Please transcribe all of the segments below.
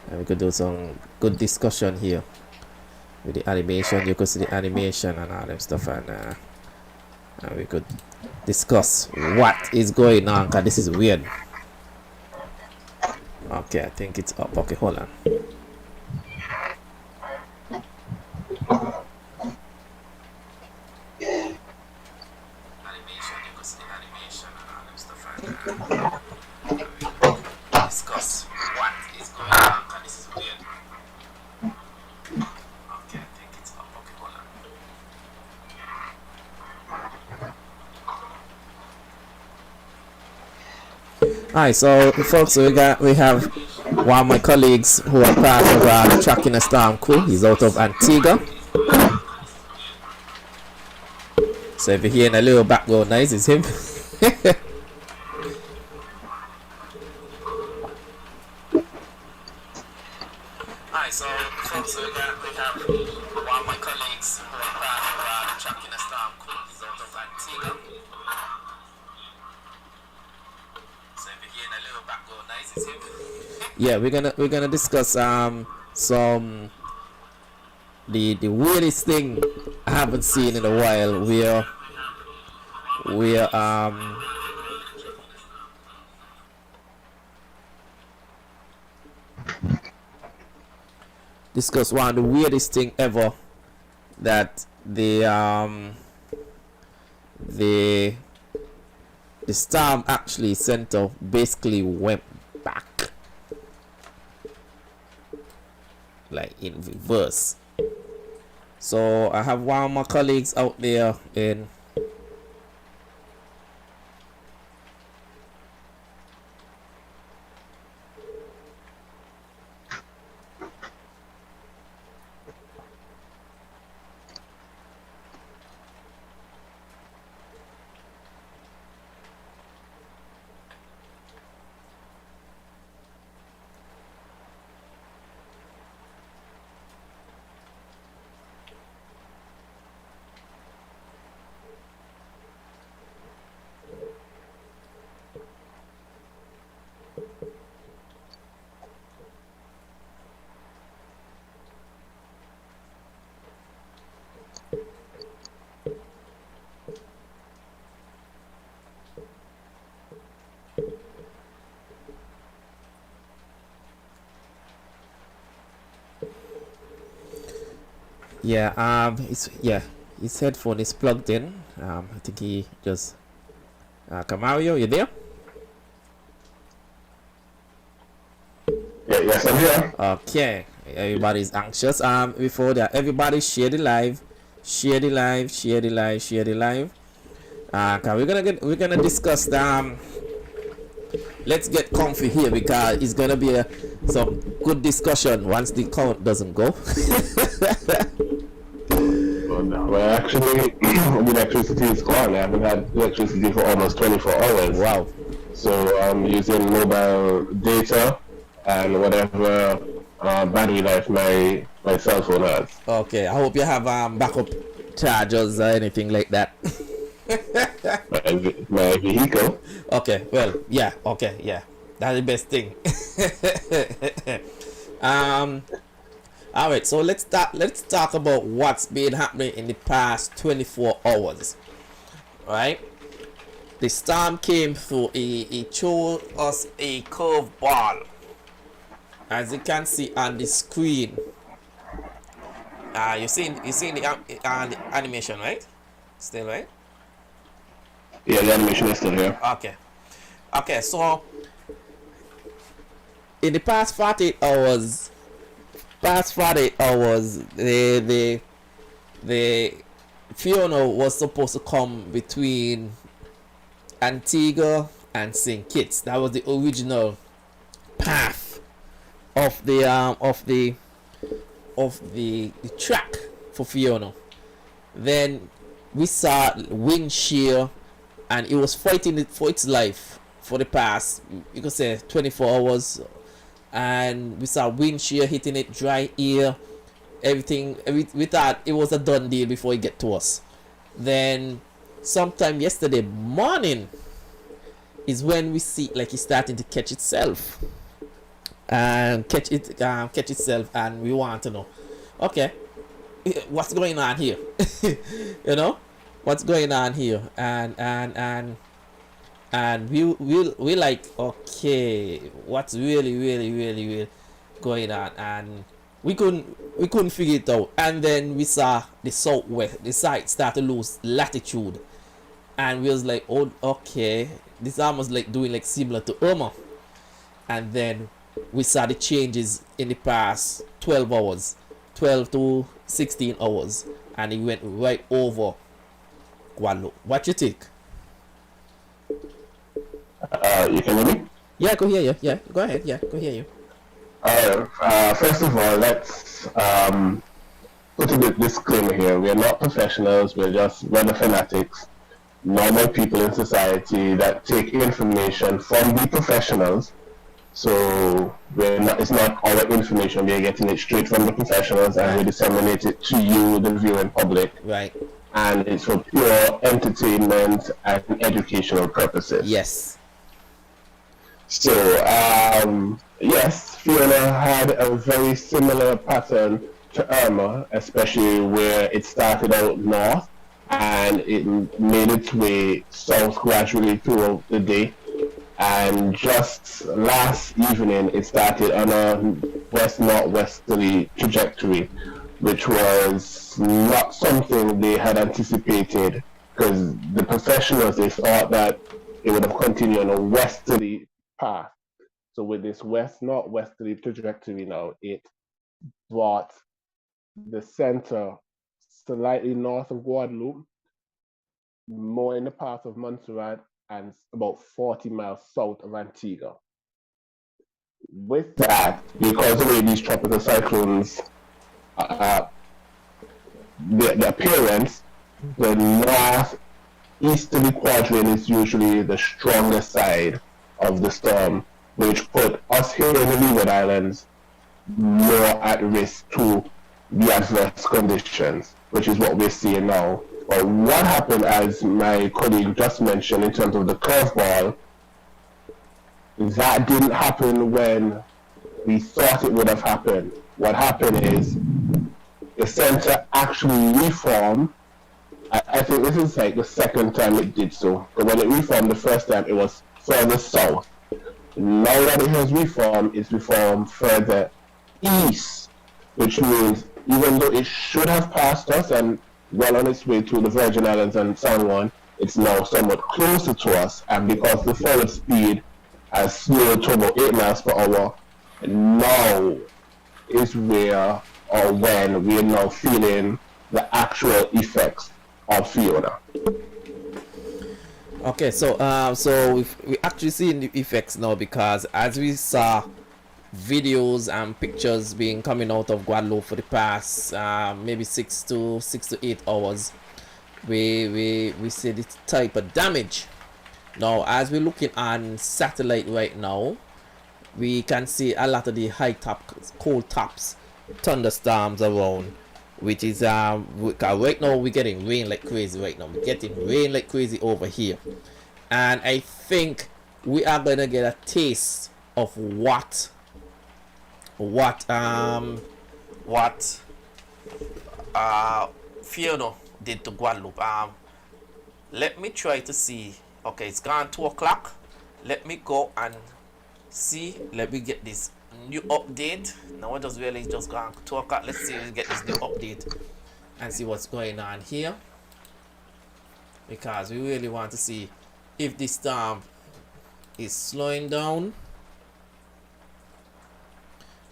And we could do some good discussion here with the animation. You could see the animation and all that stuff, and we could discuss what is going on, because this is weird. Okay, I think it's up. Okay, hold on. Discuss what is going on, because this is weird. Okay, I think it's up. Okay, hold on. Alright, so folks, we have one of my colleagues who are part of the Tropical Storm crew. He's out of Antigua. So if you're hearing a little background noise, it's him. Alright, so folks, we have one of my colleagues who are part of the Tropical Storm crew. He's out of Antigua. So if you're hearing a little background noise, it's him. Yeah, we're gonna discuss some the weirdest thing I haven't seen in a while. We're discuss one of the weirdest thing ever, that the storm actually center basically went back, like in reverse. So I have one of my colleagues out there in his headphone is plugged in. I think he just Camario, you there? Yes, I'm here. Okay, everybody's anxious. Before that, everybody share the live. We're gonna discuss let's get comfy here, because it's gonna be some good discussion once the count doesn't go. Well, actually, the electricity is gone. I haven't had electricity for almost 24 hours. Wow. So I'm using mobile data and whatever battery life my cell phone has. Okay, I hope you have backup chargers or anything like that. my vehicle. Okay, well, yeah, that's the best thing. All right, so let's talk about what's been happening in the past 24 hours. Right, the storm came through. It showed us a curved ball, as you can see on the screen. You seen the animation, right? Still, right? Yeah, the animation is still here. Okay, so in the past 48 hours, the Fiona was supposed to come between Antigua and St. Kitts. That was the original path of the track for Fiona. Then we saw wind shear, and it was fighting it for its life for the past, you could say, 24 hours. And we saw wind shear hitting it, dry air, everything. We thought it was a done deal before it get to us. Then sometime yesterday morning is when we see like it's starting to catch itself. and catch itself, and we want to know, okay, what's going on here? You know, what's going on here? And we like, okay, what's really going on? And we couldn't figure it out. And then we saw the southwest, the side start to lose latitude, and we was like, oh, okay, this almost like doing like similar to Irma. And then we saw the changes in the past 12 hours, 12 to 16 hours, and it went right over Guadeloupe. What you think? You can hear me? Yeah, go hear you. Yeah, go ahead. Yeah, go hear you. First of all, let's put a disclaimer here. We are not professionals. We're just weather fanatics, normal people in society that take information from the professionals. So it's not our information. We're getting it straight from the professionals, and we disseminate it to you, the viewing public. Right. And it's for pure entertainment and educational purposes. Yes. So, yes, Fiona had a very similar pattern to Irma, especially where it started out north and it made its way south gradually throughout the day. And just last evening, it started on a west-northwesterly trajectory, which was not something they had anticipated, because the professionals, they thought that it would have continued on a westerly path. So with this west-northwesterly trajectory now, it brought the center slightly north of Guadeloupe, more in the path of Montserrat, and about 40 miles south of Antigua. With that, because of the way these tropical cyclones, the appearance, the northeasterly quadrant is usually the stronger side of the storm, which put us here in the Leeward Islands more at risk to the adverse conditions, which is what we're seeing now. But what happened, as my colleague just mentioned, in terms of the curveball, that didn't happen when we thought it would have happened. What happened is the center actually reformed. I think this is like the second time it did so. But when it reformed the first time, it was further south. Now that it has reformed, it's reformed further east, which means even though it should have passed us and well on its way to the Virgin Islands and San Juan, it's now somewhat closer to us, and because the forward speed has slowed to about 8 miles per hour, now is where or when we are now feeling the actual effects of Fiona. Okay, so we actually seeing the effects now, because as we saw videos and pictures being coming out of Guadeloupe for the past maybe 6 to 8 hours, we see this type of damage. Now as we're looking on satellite right now, we can see a lot of the cold tops thunderstorms around, which is right now we're getting rain like crazy. Right now we're getting rain like crazy over here, and I think we are gonna get a taste of what Fiona did to Guadeloupe. Let me try to see. Okay, it's gone 2 o'clock. Let me go and see. Let me get this new update. Now it does really just gone 2 o'clock. Let's see if we get this new update and see what's going on here, because we really want to see if this storm is slowing down.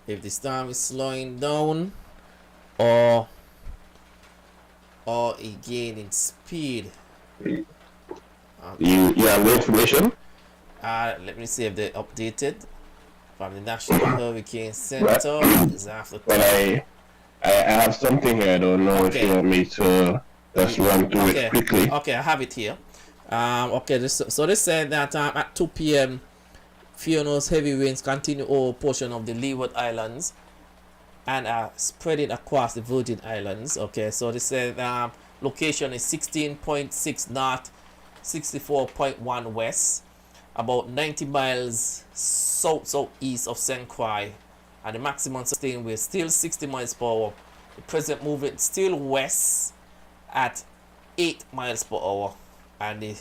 If the storm is slowing down or it gaining speed. Okay. You have the information? Let me see if they updated from the National Hurricane Center. Is after. But I have something here. I don't know if you want me to just run through it quickly. Okay, I have it here. Okay, so they said that at 2 p.m. Fiona's heavy winds continue over a portion of the Leeward Islands and are spreading across the Virgin Islands. Okay, so they said location is 16.6 north, 64.1 west. about 90 miles southeast of St. Croix, and the maximum sustained wind still 60 miles per hour. The present movement still west at 8 miles per hour, and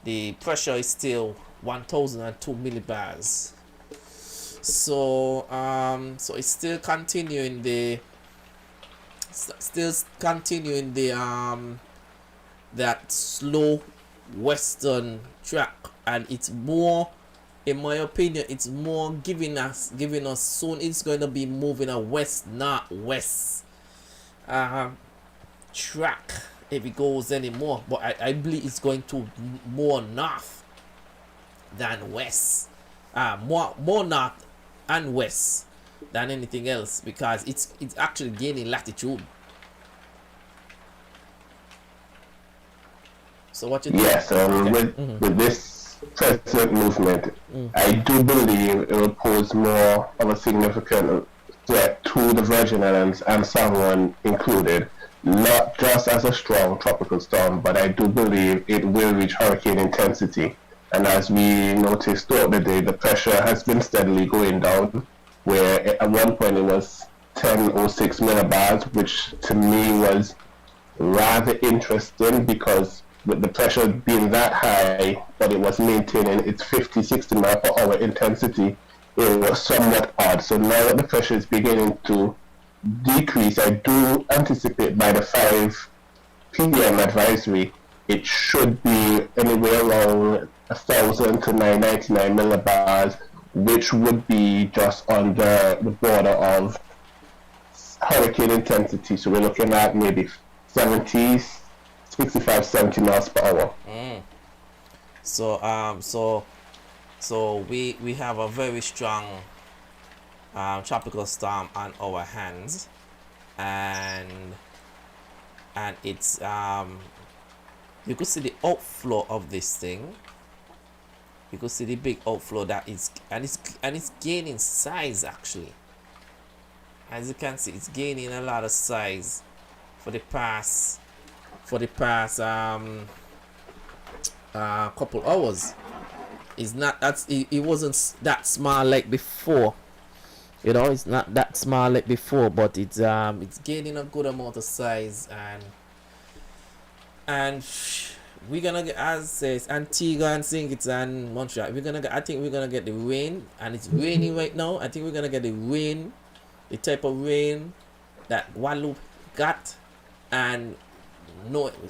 the pressure is still 1002 millibars. So so it's still continuing the that slow western track, and it's more, in my opinion, it's more giving us soon it's going to be moving a west northwest track if it goes anymore, but I believe it's going to more north than west, more north and west than anything else, because it's actually gaining latitude. So what you think? Yes, with this present movement, I do believe it will pose more of a significant threat to the Virgin Islands and San Juan included, not just as a strong tropical storm, but I do believe it will reach hurricane intensity. And as we noticed throughout the day, the pressure has been steadily going down, where at one point it was 1006 millibars, which to me was rather interesting, because with the pressure being that high, but it was maintaining its 50-60 mile per hour intensity, it was somewhat odd. So now that the pressure is beginning to decrease, I do anticipate by the 5 p.m. advisory, it should be anywhere around 1,000 to 999 millibars, which would be just on the border of hurricane intensity. So we're looking at maybe 65-70 miles per hour. So we have a very strong tropical storm on our hands, and it's you could see the outflow of this thing. You could see the big outflow that is, and it's gaining size actually. As you can see, it's gaining a lot of size for the past couple hours. It's not it wasn't that small like before. You know, it's not that small like before, but it's gaining a good amount of size, and we're gonna get, as says, Antigua and St. Kitts and Montreal. I think we're gonna get the rain, and it's raining right now. I think we're gonna get the rain, the type of rain that Guadeloupe got, and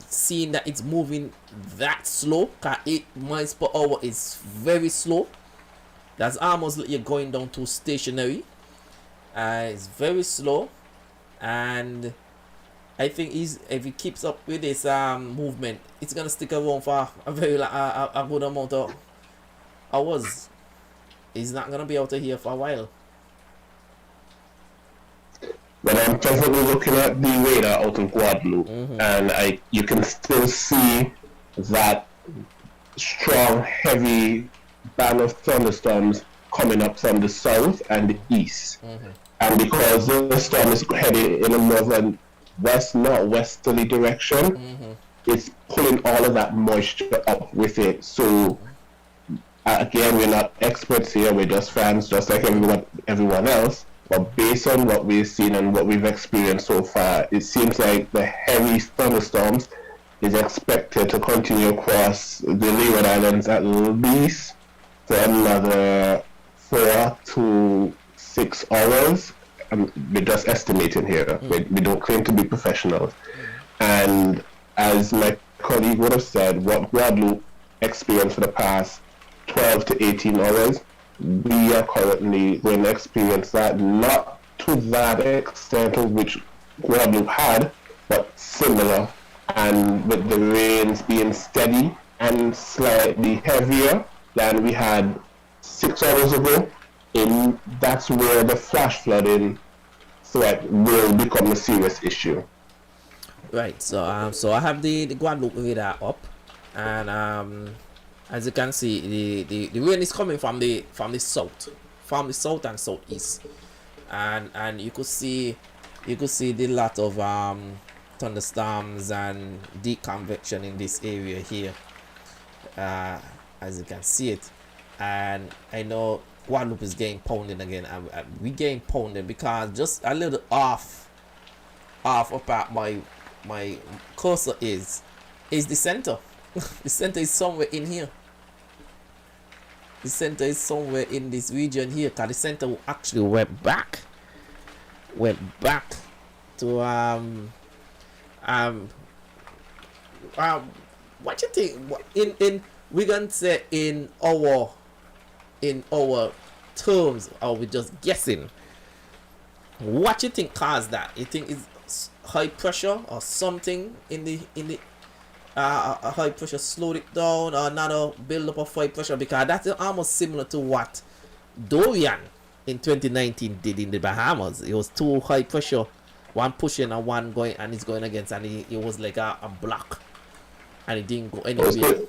seeing that it's moving that slow, 8 miles per hour is very slow. That's almost like you're going down to stationary. It's very slow, and I think if he keeps up with this movement, it's gonna stick around for a very a good amount of hours. He's not gonna be out of here for a while. But I'm presently looking at the radar out in Guadeloupe, and you can still see that strong, heavy band of thunderstorms coming up from the south and the east. And because the storm is heading in a more of a west-northwesterly direction, it's pulling all of that moisture up with it. So again, we're not experts here, we're just fans, just like everyone else. But based on what we've seen and what we've experienced so far, it seems like the heavy thunderstorms is expected to continue across the Leeward Islands at least for another 4 to 6 hours. We're just estimating here. We don't claim to be professionals. And as my colleague would have said, what Guadeloupe experienced for the past 12 to 18 hours, we are currently going to experience that, not to that extent of which Guadeloupe had, but similar, and with the rains being steady and slightly heavier than we had 6 hours ago. And that's where the flash flooding threat will become a serious issue. Right, so I have the Guadeloupe radar up, and as you can see, the rain is coming from the south and southeast, and you could see the lot of thunderstorms and deep convection in this area here, as you can see it. and I know Guadeloupe is getting pounded again, and we getting pounded because just a little off apart my cursor is the center. The center is somewhere in here. The center is somewhere in this region here, because the center actually went back to what you think in we gonna say in our terms, or we just guessing, what you think caused that? You think it's high pressure or something in the high pressure slowed it down, or another build up of high pressure? Because that's almost similar to what Dorian in 2019 did in the Bahamas. It was two high pressure, one pushing and one going, and it's going against, and it was like a block, and it didn't go anywhere.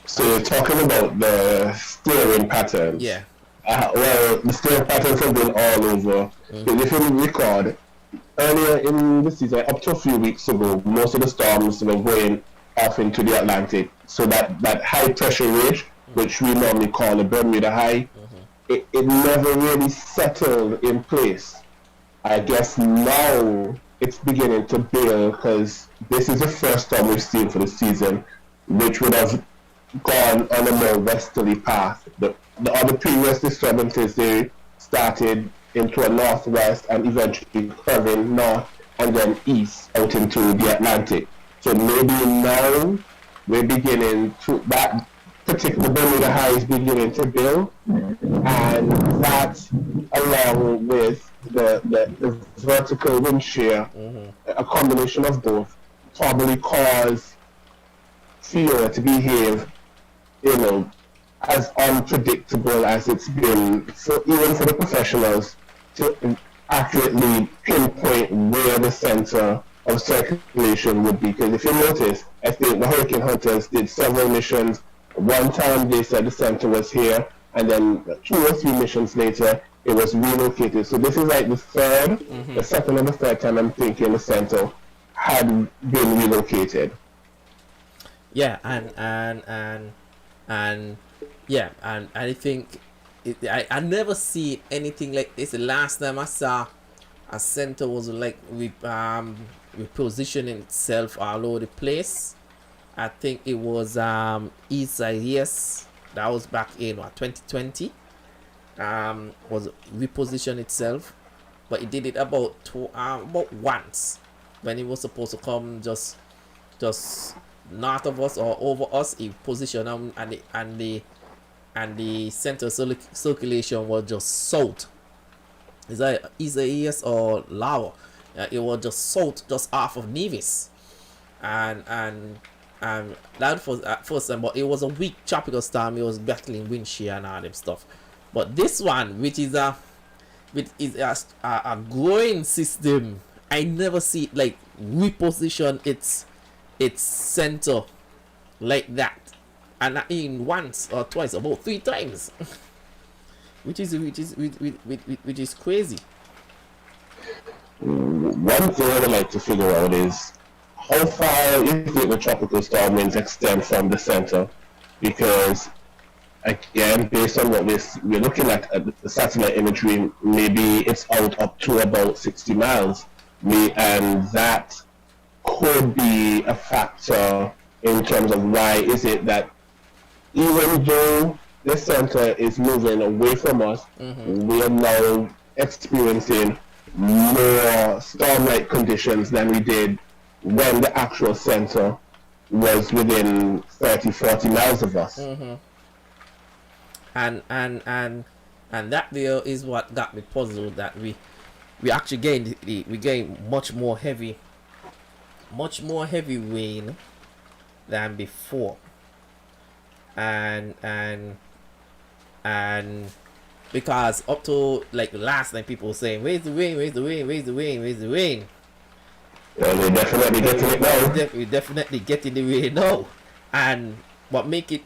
So you're talking about the steering patterns. Yeah. Well, the steering patterns have been all over. But if you record, earlier in the season, up to a few weeks ago, most of the storms were going off into the Atlantic. So that high pressure ridge, which we normally call the Bermuda High, it never really settled in place. I guess now it's beginning to build, because this is the first storm we've seen for the season, which would have gone on a more westerly path. The other previous disturbances, they started into a northwest and eventually curving north and then east out into the Atlantic. So maybe now we're beginning to, that particular Bermuda High is beginning to build, and that, along with the vertical wind shear, a combination of both, probably caused Fiona to behave, as unpredictable as it's been. So even for the professionals to accurately pinpoint where the center of circulation would be. Because if you notice, I think the hurricane hunters did several missions. One time they said the center was here, and then 2 or 3 missions later it was relocated. So this is like the second or the third time I'm thinking the center had been relocated. Yeah, and I think I never see anything like this. The last time I saw a center was like repositioning itself all over the place. I think it was Isaias, that was back in 2020. Was reposition itself, but it did it about once when it was supposed to come just north of us or over us. It positioned them, and the center circulation was just south. Is that Isaias or Lawa? It was just south, just off of Nevis, and that was at first time, but it was a weak tropical storm. It was battling wind shear and all them stuff. But this one, which is a growing system, I never see it like reposition its center like that, and not even once or twice, about 3 times, which is crazy. One thing I would like to figure out is how far you think the tropical storm winds extend from the center, because again, based on what we're looking at the satellite imagery, maybe it's out up to about 60 miles, and that could be a factor in terms of why is it that even though the center is moving away from us, we are now experiencing more storm-like conditions than we did when the actual center was within 30-40 miles of us. And that there is what got me puzzled, that we actually gained much more heavy rain than before, and because up to like last night people were saying, where's the rain? Well, we're definitely getting it now. We're definitely getting the rain now, and what make it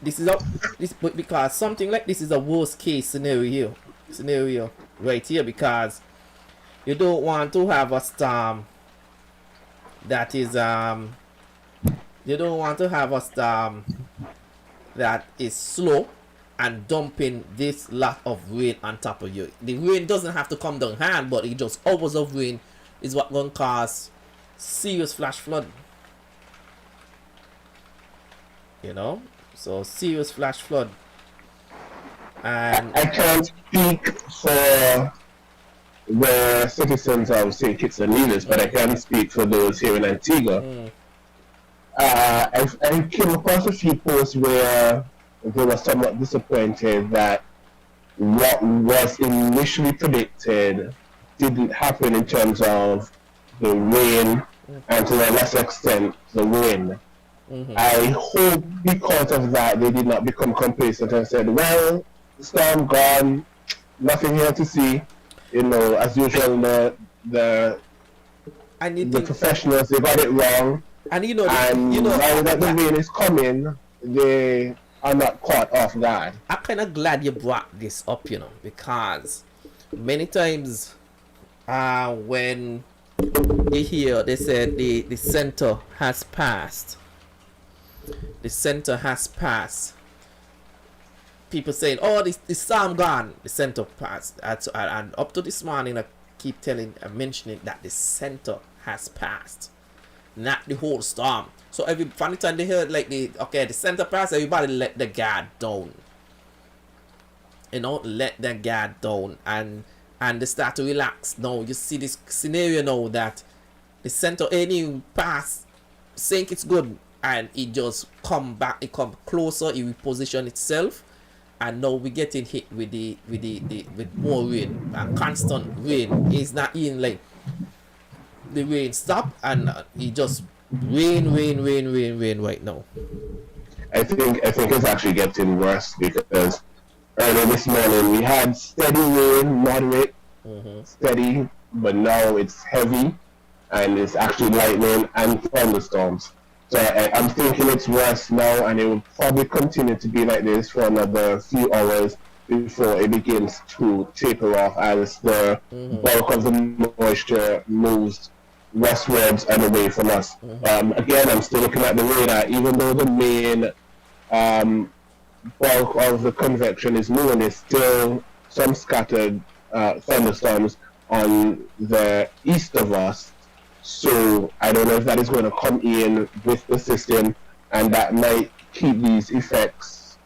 but because something like this is a worst case scenario right here, because you don't want to have a storm that is that is slow, and dumping this lot of rain on top of you. The rain doesn't have to come down hand, but it just hours of rain is what gonna cause serious flash flood. You know, so serious flash flood. And I can't speak for the citizens of St. Kitts and Nevis, but I can speak for those here in Antigua. I came across a few posts where they were somewhat disappointed that what was initially predicted didn't happen in terms of the rain and to a lesser extent the wind. I hope because of that they did not become complacent and said, well, the storm gone, nothing here to see. You know, as usual, the professionals, they got it wrong. And now that the rain is coming, they are not caught off guard. I'm kind of glad you brought this up, you know, because many times when you hear they said the center has passed, people saying, oh, the storm gone, the center passed, and up to this morning I keep mentioning that the center has passed, not the whole storm. So every funny time they hear like the center pass, everybody let the guard down. You know, let the guard down and they start to relax. Now you see this scenario now that the center any pass think it's good and it just come back, it come closer, it reposition itself, and now we getting hit with with more rain and constant rain. It's not even like the rain stop and it just rain right now. I think it's actually getting worse because earlier this morning we had steady rain, moderate, steady, but now it's heavy and it's actually lightning and thunderstorms. So I'm thinking it's worse now, and it will probably continue to be like this for another few hours before it begins to taper off as the bulk of the moisture moves westwards and away from us. Again, I'm still looking at the radar, even though the main bulk of the convection is moving, there's still some scattered thunderstorms on the east of us. So I don't know if that is going to come in with the system, and that might keep these effects,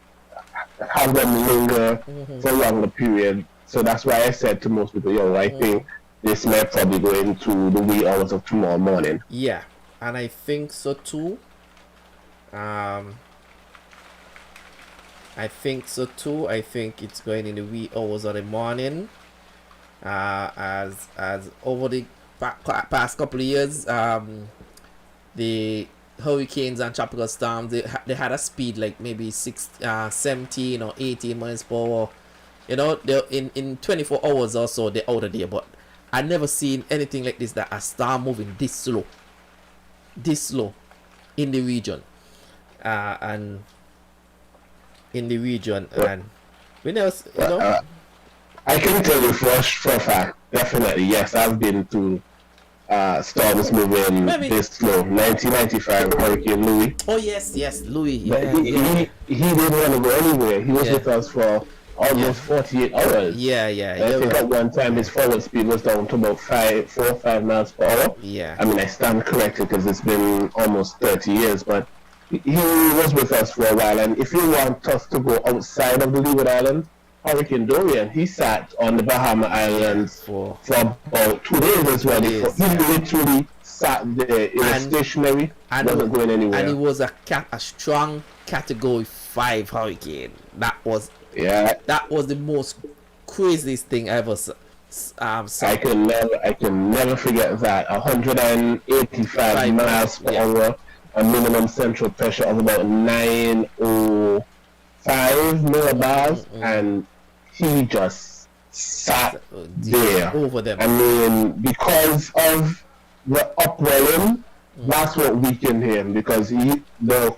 have them linger for a longer period. So that's why I said to most people, I think this might probably go into the wee hours of tomorrow morning. Yeah, and I think so too. I think it's going in the wee hours of the morning. As over the past couple of years, the hurricanes and tropical storms, they had a speed like maybe 17 or 18 miles per hour. You know, in 24 hours or so they're out of there. But I never seen anything like this, that a storm moving this slow in the region, and we never, you know. I can tell you for a fact, definitely, yes, I've been to storms moving this slow. 1995 Hurricane Louis. Oh yes, Louis. He didn't want to go anywhere. He was with us for almost 48 hours. I think at one time his forward speed was down to about 4 or 5 miles per hour. I mean, I stand corrected because it's been almost 30 years, but he was with us for a while. And if you want us to go outside of the Leeward Islands, Hurricane Dorian, he sat on the Bahama Islands for about 2 days as well. He literally sat there. It was stationary, wasn't going anywhere. And it was a strong Category 5 hurricane. That was the most craziest thing I ever saw. I can never forget that. 185 miles per hour, a minimum central pressure of about 905 millibars, and he just sat there over them. I mean, because of the upwelling, that's what weakened him, because the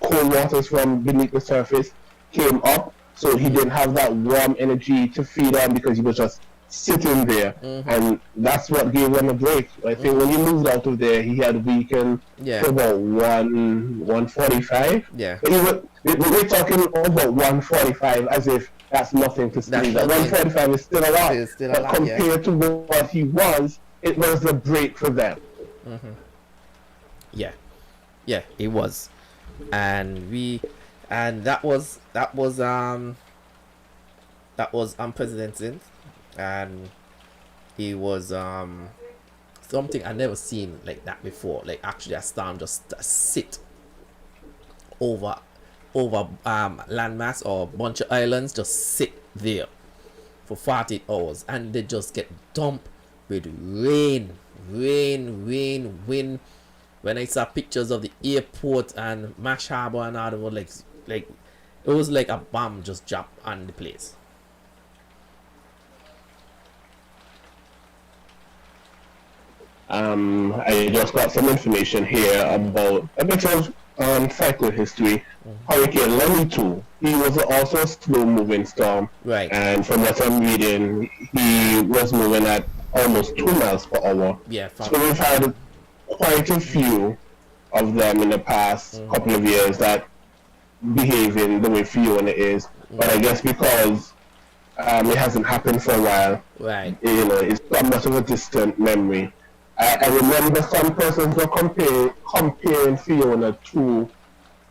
cold waters from beneath the surface came up, so he didn't have that warm energy to feed on because he was just sitting there, and that's what gave him a break. I think when he moved out of there, he had weakened to about 145. Yeah. But we're talking about 145 as if that's nothing to That's sneeze at. nothing. 135 is still a lot, Still a but lot, yeah. compared to what he was, it was a break for them. Yeah, yeah, it was, and that was unprecedented, and it was something I never seen like that before. Like actually a storm just sit over landmass or bunch of islands, just sit there for 48 hours, and they just get dumped with rain, wind. When I saw pictures of the airport and Mash Harbor and all, it was like it was like a bomb just dropped on the place. I just got some information here about a bit of cycle history. Hurricane Lenny too. He was also a slow-moving storm, Right. and from what I'm reading, he was moving at almost 2 miles per hour. Yeah. So we've had quite a few of them in the past couple of years that behaving the way Fiona is. But I guess because it hasn't happened for a while, Right. you know, it's somewhat of a distant memory. I remember some persons were comparing Fiona to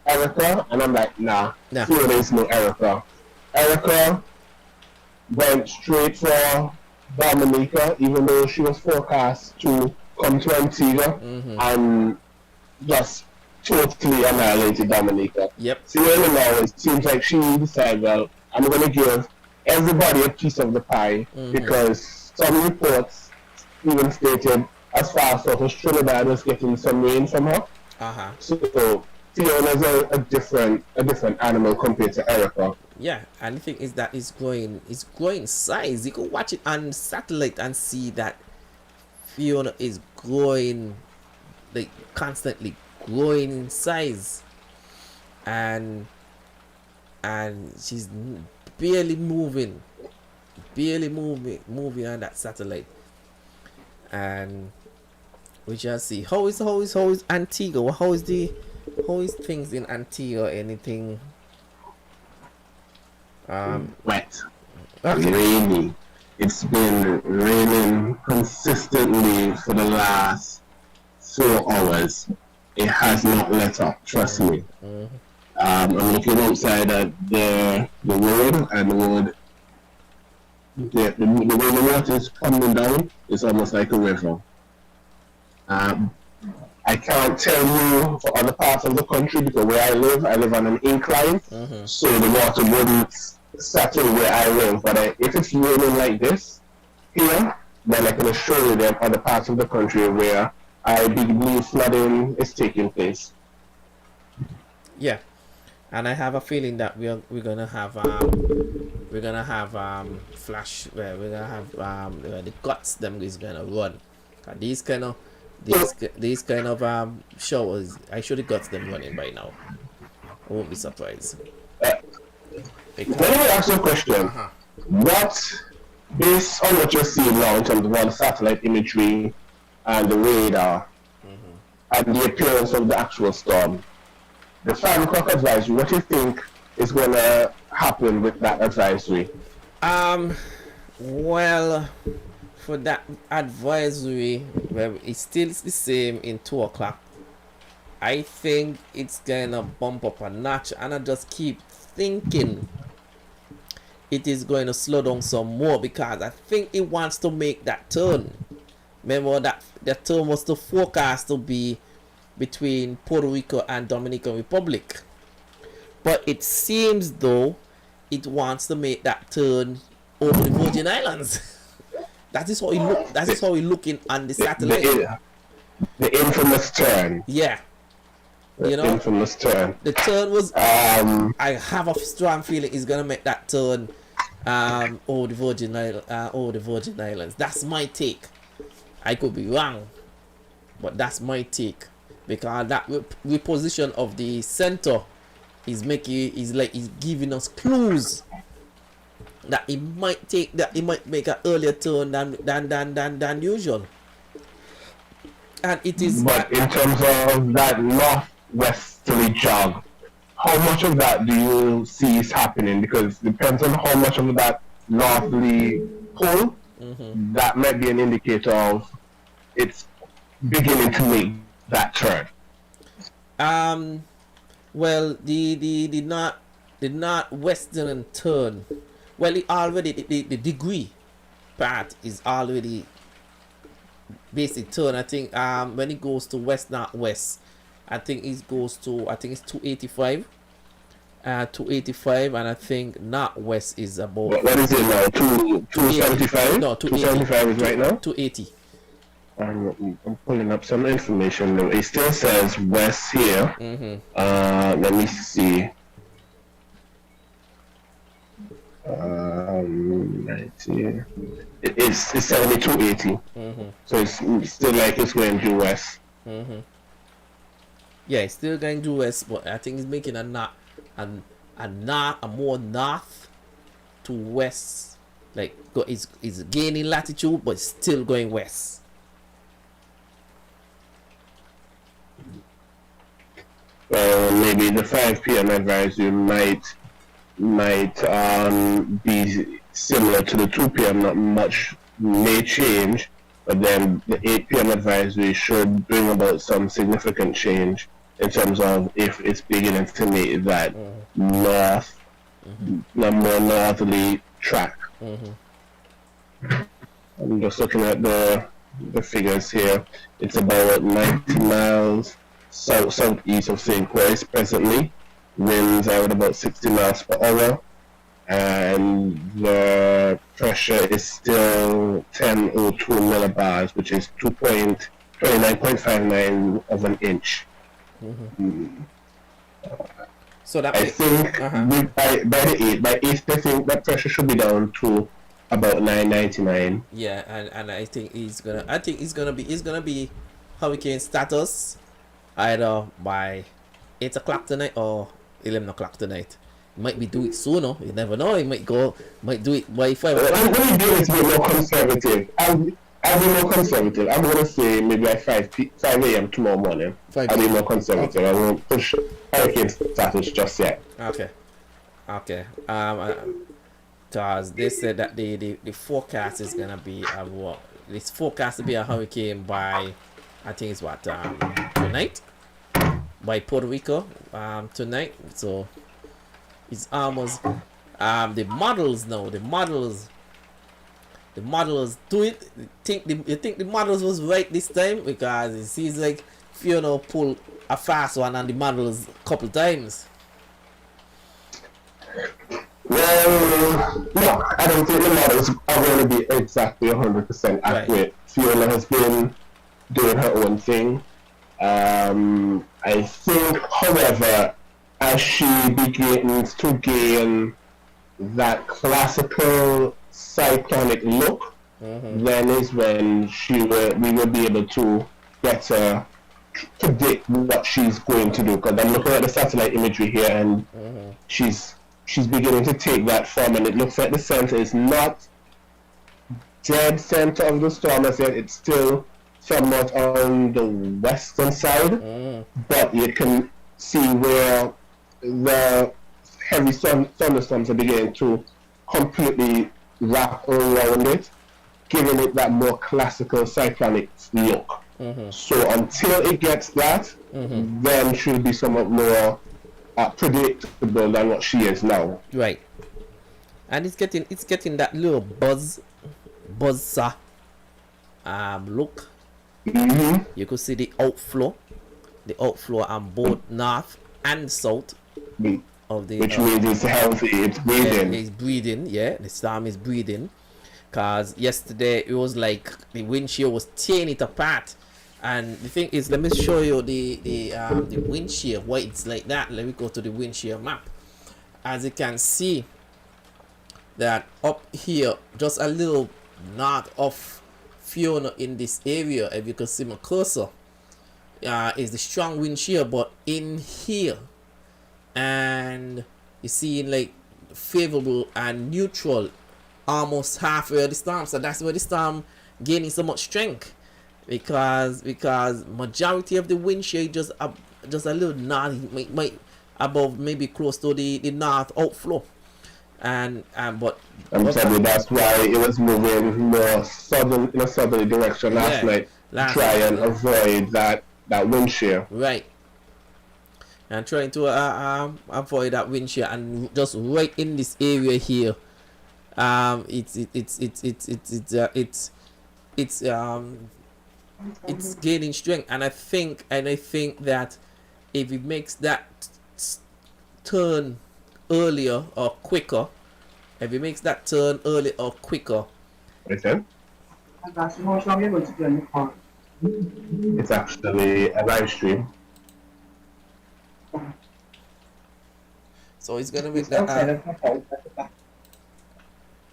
Erica, and I'm like, nah. Fiona is no Erica. Erica went straight for Dominica, even though she was forecast to come to Antigua, and just totally annihilated Dominica. Yep. Fiona now, it seems like she decided, well, I'm going to give everybody a piece of the pie, because some reports even stated as far south as Trinidad was getting some rain from her. So Fiona's a different animal compared to Erica. Yeah, and the thing is that it's growing in size. You can watch it on satellite and see that Fiona is growing, like constantly growing in size, and she's barely moving on that satellite. And we shall see how is Antigua. How is things in Antigua? Anything wet, okay. rainy. It's been raining consistently for the last 4 hours. It has not let up, trust me. I'm looking outside at the road, and the way the water is coming down is almost like a river. I can't tell you for other parts of the country, because where I live on an incline, so the water wouldn't settle where I live. But if it's raining like this here, then I can assure you there are other parts of the country where I believe flooding is taking place. Yeah, and I have a feeling that we're gonna have flash where we're gonna have the guts them is gonna run. These kind of showers, I should have got them running by now. I won't be surprised. Let me ask you a question. What, based on what you're seeing now in terms of all the satellite imagery and the radar and the appearance of the actual storm, the 5 o'clock advisory, what do you think is going to happen with that advisory? Well, for that advisory, well, it's still the same in 2 o'clock. I think it's gonna bump up a notch, and I just keep thinking it is going to slow down some more, because I think it wants to make that turn. Remember that the turn was to forecast to be between Puerto Rico and Dominican Republic, but it seems though it wants to make that turn over the Virgin Islands. That is how it look. That is how it looking on the satellite. The infamous turn. Yeah. You know, infamous turn. The turn was. I have a strong feeling it's gonna make that turn over the Virgin Islands. That's my take. I could be wrong, but that's my take, because that reposition of the center is giving us clues that it might make an earlier turn than usual. And it is. But in terms of that northwesterly jog, how much of that do you see is happening? Because it depends on how much of that northerly pull, that might be an indicator of it's beginning to make that turn. Well, the northwestern turn. Well, it already the degree part is already basic turn. I think when it goes to west northwest, I think it goes to, I think it's 285. 285, and I think northwest is about. What is it now? 275? No, 275 is right now? 280. I'm pulling up some information now. It still says west here. Let me see. Right here. It's 7280. So it's still like it's going due west. Yeah, it's still going due west, but I think it's making a more north to west. Like it's gaining latitude, but it's still going west. Maybe the 5 p.m. advisory might be similar to the 2 p.m. Not much may change, but then the 8 p.m. advisory should bring about some significant change in terms of if it's beginning to make that north, more northerly track. I'm just looking at the figures here. It's about 90 miles southeast of St. Croix presently. Winds are at about 60 miles per hour, and the pressure is still 1002 millibars, which is 29.59 of an inch. So that I think by the 8th, I think that pressure should be down to about 999. Yeah, and I think it's gonna be hurricane status either by 8 o'clock tonight or 11 o'clock tonight. It might be do it sooner. You never know. It might do it by 5 o'clock. I'm going to do it more conservative. I'll be more conservative. I'm going to say maybe at 5 a.m. tomorrow morning. I'll be more conservative. Okay. I won't push hurricane status just yet. Okay. Because they said that the forecast is gonna be it's forecast to be a hurricane by, I think it's what, tonight, by Puerto Rico tonight. So it's almost the models do it. You think the models was right this time, because it seems like Fiona pulled a fast one on the models a couple times. Well, no, I don't think the models are going to be exactly 100% accurate. Right. Fiona has been doing her own thing. I think, however, as she begins to gain that classical cyclonic look, then is when we will be able to better predict what she's going to do. Because I'm looking at the satellite imagery here, and she's beginning to take that form, and it looks like the center is not dead center of the storm as yet. It's still somewhat on the western side, but you can see where the heavy thunderstorms are beginning to completely wrap around it, giving it that more classical cyclonic look. So until it gets that, then she'll be somewhat more predictable than what she is now. Right. And it's getting that little buzzer look. You could see the outflow on both north and south of the, which means it's healthy, it's breathing. Yeah, it's breathing. Yeah, the storm is breathing. Cause yesterday it was like the wind shear was tearing it apart. And the thing is, let me show you the wind shear, why it's like that. Let me go to the wind shear map. As you can see, that up here, just a little north of Fiona in this area, if you can see my cursor, is the strong wind shear. But in here, and you see like favorable and neutral, almost halfway of the storm. So that's where the storm gaining so much strength. Because majority of the wind shear just a little north, might above maybe close to the north outflow, but I'm sorry, that's why it was moving more southern in a southerly direction last yeah, night to last try night, and avoid that wind shear. right, and trying to avoid that wind shear, and just right in this area here, it's gaining strength, and I think that if it makes that turn earlier or quicker, if it makes that turn earlier or quicker, Okay. It's actually a live stream. so it's gonna make that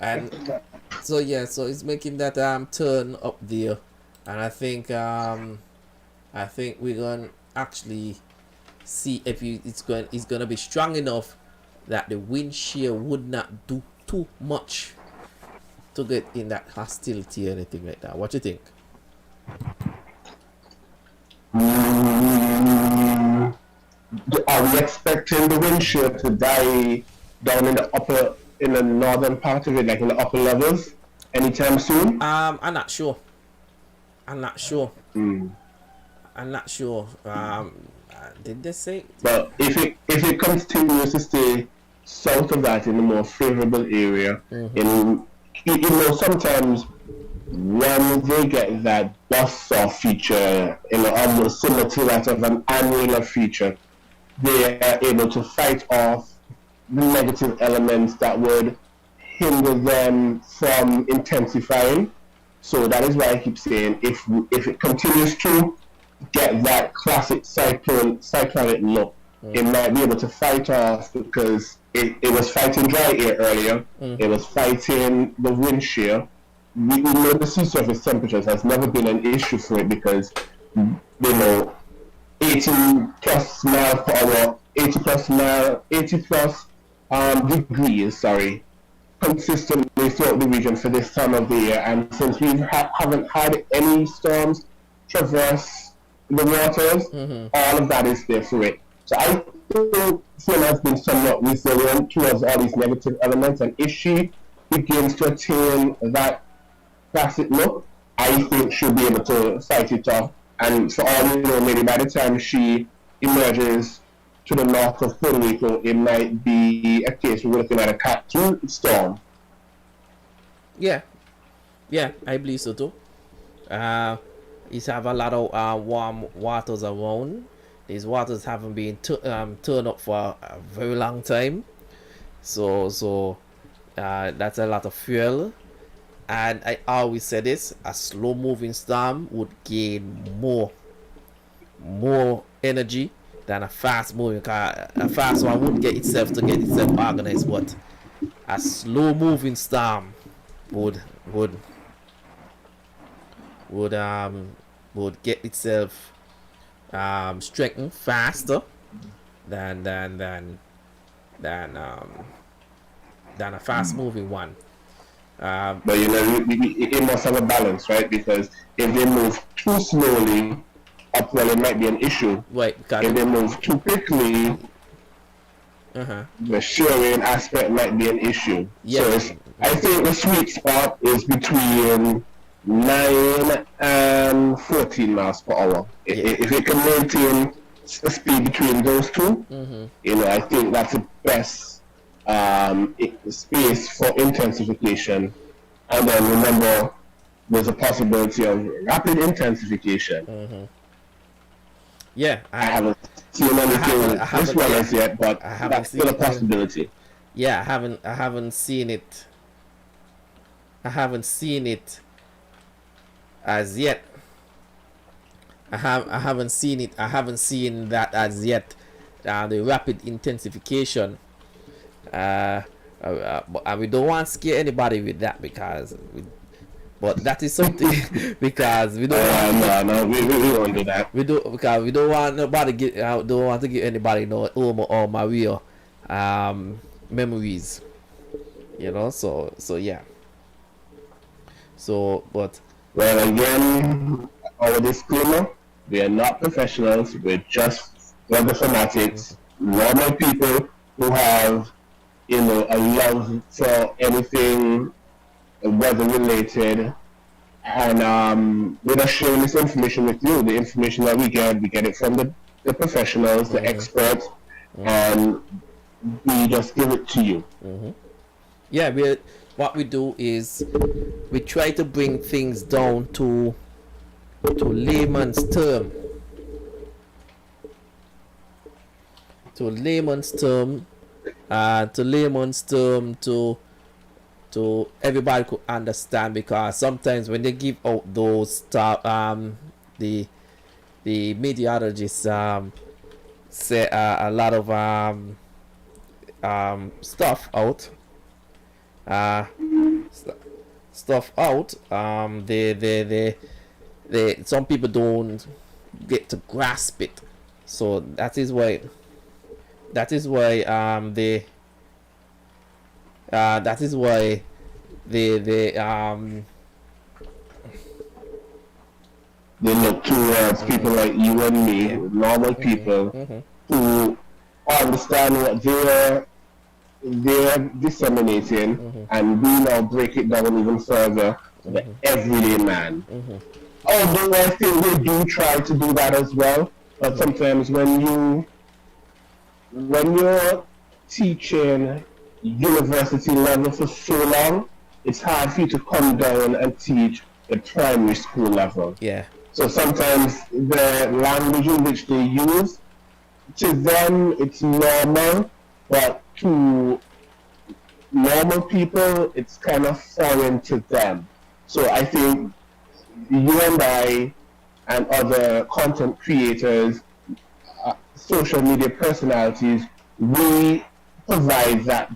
and so yeah, so it's making that turn up there, and I think we're gonna actually see if it's gonna be strong enough that the wind shear would not do too much to get in that hostility or anything like that. What you think? Are we expecting the wind shear to die down in the northern part of it, like in the upper levels, anytime soon? I'm not sure. I'm not sure. Did they say? But if it continues to stay south of that in a more favorable area, sometimes when they get that buzzsaw feature, almost similar to that of an annular feature, they are able to fight off the negative elements that would hinder them from intensifying. So that is why I keep saying, if it continues to get that classic cyclonic look, it might be able to fight off, because it was fighting dry air earlier, it was fighting the wind shear. We know the sea surface temperatures has never been an issue for it, because 80 plus mile per hour, 80 plus degrees, consistently throughout the region for this time of the year. And since we haven't had any storms traverse the waters, all of that is there for it. So I think Fiona has been somewhat resilient towards all these negative elements, and if she begins to attain that classic look, I think she'll be able to fight it off. And for all we know, maybe by the time she emerges to the north of Puerto Rico, it might be a case we're looking at a Cat 2 storm. Yeah, I believe so too. It's have a lot of warm waters around. These waters haven't been turned up for a very long time, so that's a lot of fuel. And I always say this: a slow-moving storm would gain more energy than a fast-moving car. A fast one wouldn't get itself organized, but a slow-moving storm would get itself strengthened faster than a fast-moving one. But it must have a balance, right? Because if they move too slowly upwell, it might be an issue. Right. If they move too quickly, the shearing aspect might be an issue. Yeah. So I think the sweet spot is between 9 and 14 miles per hour. Yeah. If it can maintain a speed between those two, I think that's the best space for intensification. And then remember, there's a possibility of rapid intensification. Yeah, I haven't seen anything this one as yet, but that's still a possibility. Yeah, I haven't seen it. I haven't seen it as yet. I haven't seen it. I haven't seen that as yet. The rapid intensification. But we don't want to scare anybody with that, but that is something because we don't. We won't do that. We do, because we don't want don't want to give anybody no Oma or Maria memories, So yeah. So, but well, again, our disclaimer: we are not professionals. We're just weather fanatics normal people who have, a love for anything weather related, and we're just sharing this information with you. The information that we get it from the professionals, the experts, and we just give it to you. Yeah, what we do is we try to bring things down to layman's term. To layman's term, to everybody could understand, because sometimes when they give out those stuff, the meteorologists say a lot of stuff out, they some people don't get to grasp it, so that is why they They look towards people like you and me, normal people, who understand what they're disseminating, and we now break it down even further to the everyday man. Although I think we do try to do that as well, but sometimes when you're teaching university level for so long, it's hard for you to come down and teach the primary school level. Yeah. So sometimes the language in which they use, to them it's normal, but to normal people it's kind of foreign to them. So I think you and I and other content creators, social media personalities, we provide that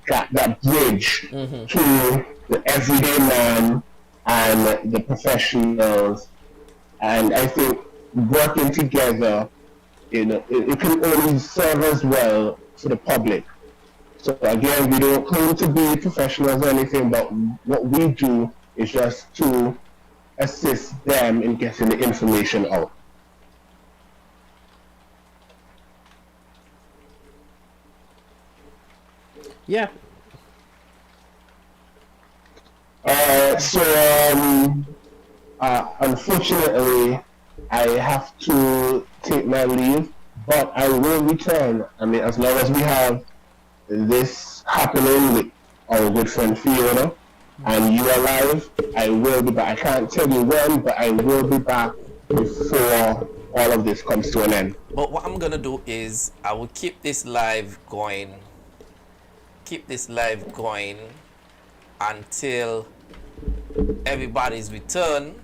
bridge to the everyday man and the professionals. And I think working together, it can only serve as well for the public. So again, we don't claim to be professionals or anything, but what we do is just to assist them in getting the information out. Yeah. Unfortunately, I have to take my leave, but I will return. I mean, as long as we have this happening with our good friend Fiona and you alive, I will be back. I can't tell you when, but I will be back before all of this comes to an end. But what I'm gonna do is I will keep this live going. Until everybody's return,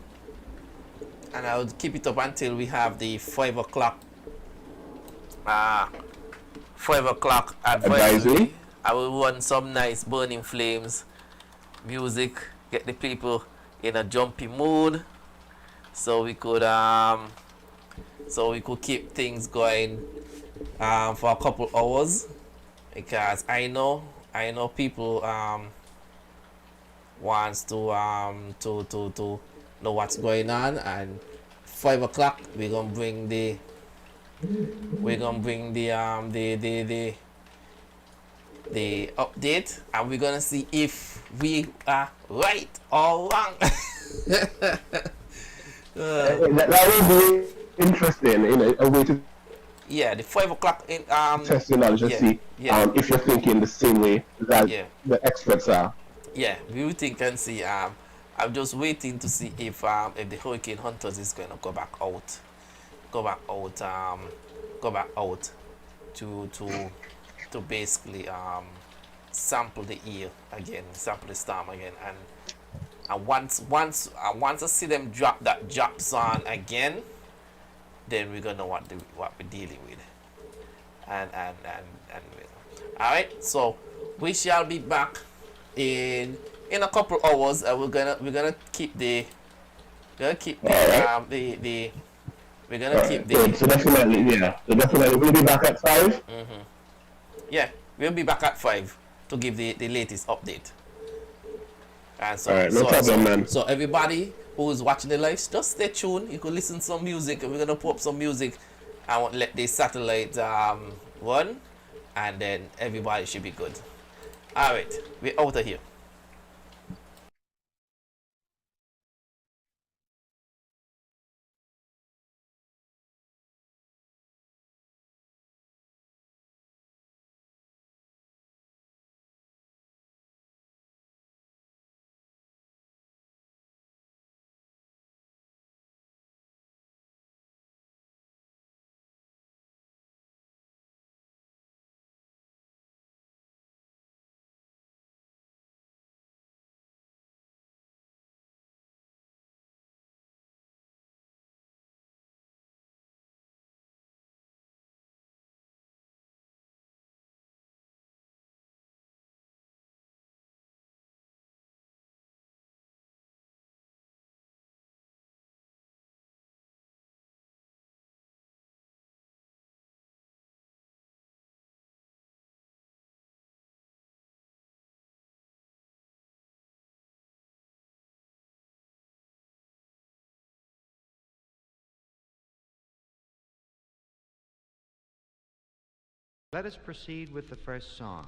and I would keep it up until we have the 5 o'clock advisory. I will run some nice Burning Flames music, get the people in a jumpy mood, so we could keep things going for a couple hours, because I know people wants to know what's going on. And 5 o'clock we're gonna bring the update, and we're gonna see if we are right or wrong. That will be interesting, a way to the 5 o'clock in test your knowledge and see if you're thinking the same way that the experts are. Yeah, we will think and see. I'm just waiting to see if the Hurricane Hunters is going to go back out to basically sample the air again, sample the storm again, and once I see them drop that drops on again, then we're gonna know what we're dealing with, and all right. So we shall be back in a couple hours. We're gonna keep the we're gonna keep the so definitely we'll be back at 5. Yeah, we'll be back at 5 to give the latest update. And so, all right, no problem, man. So everybody who's watching the live, just stay tuned. You could listen to some music, and we're gonna put up some music. I won't let the satellite run, and then everybody should be good. All right, we're out of here. Let us proceed with the first song.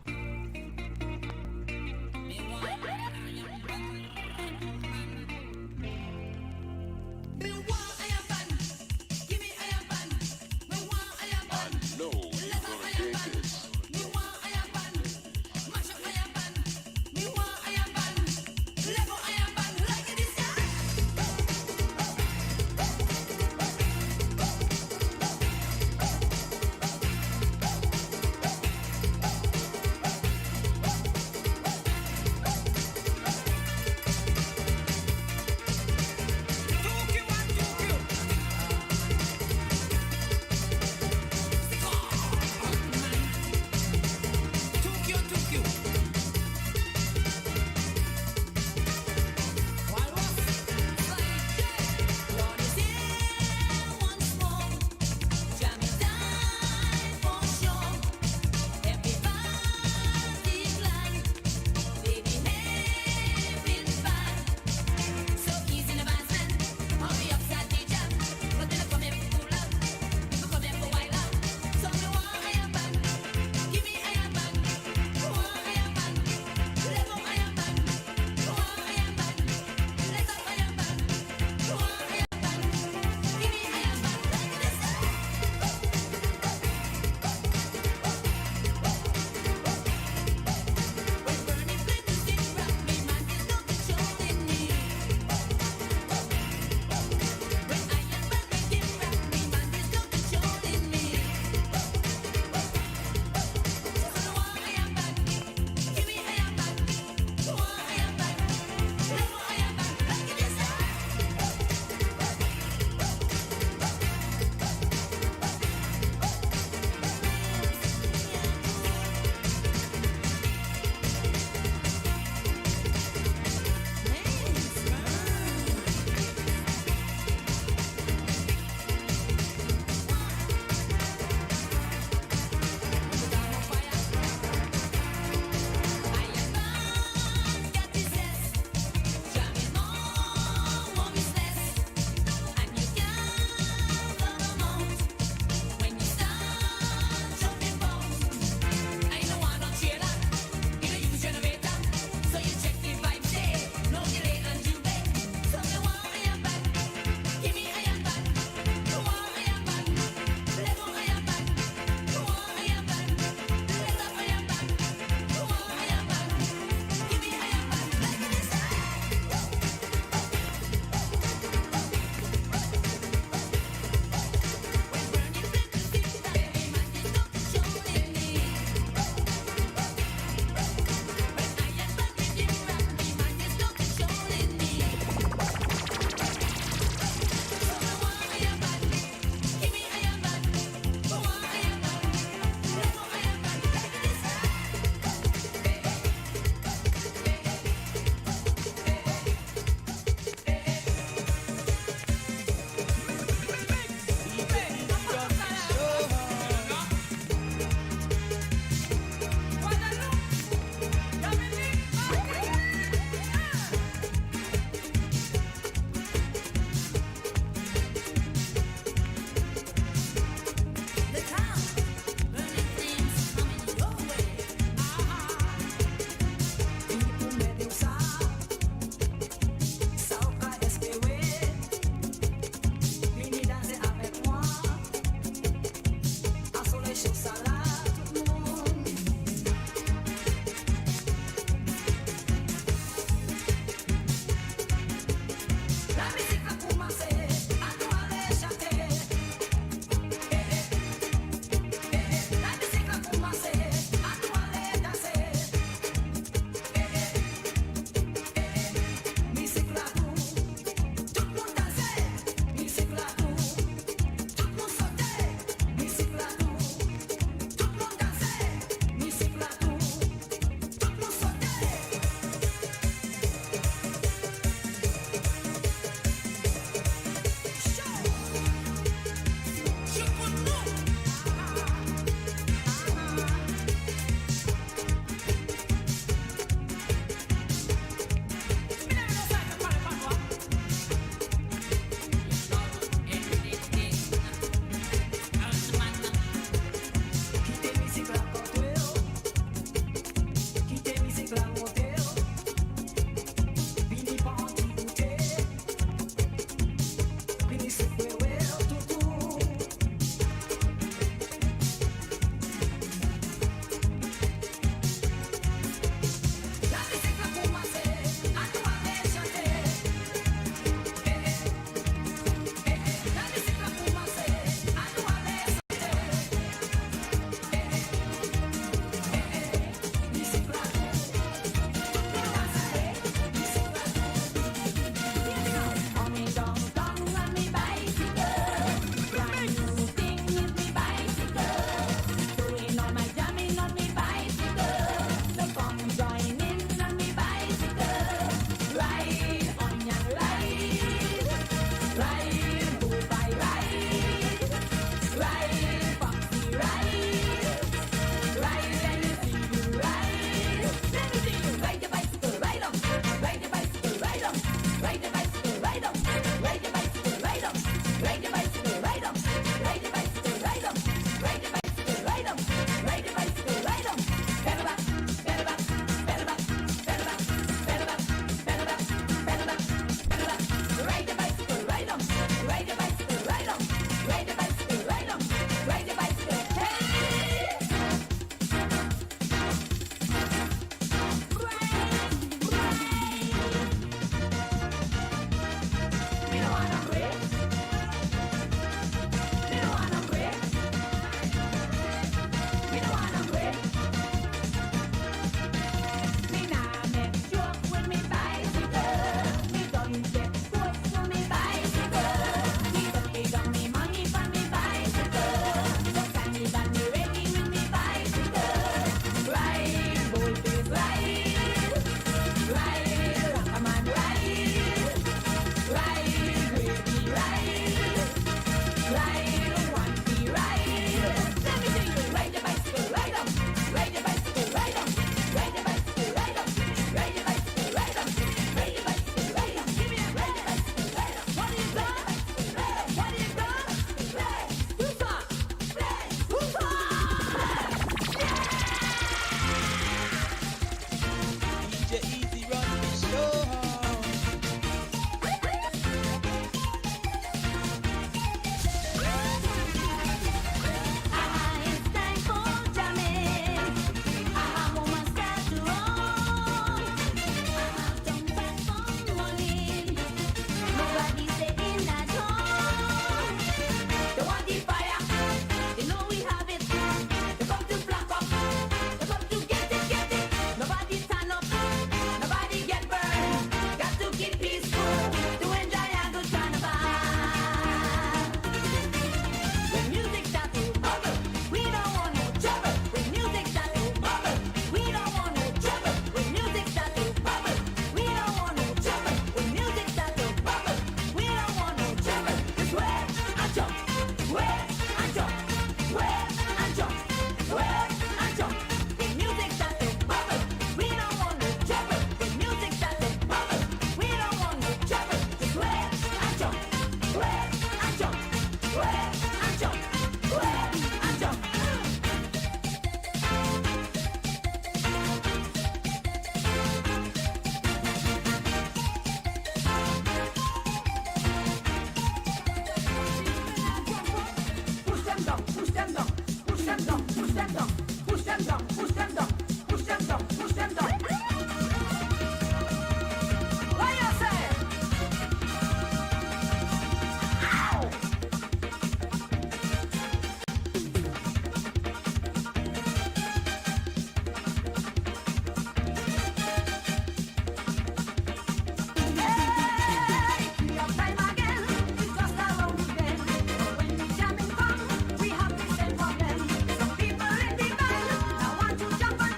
Jump on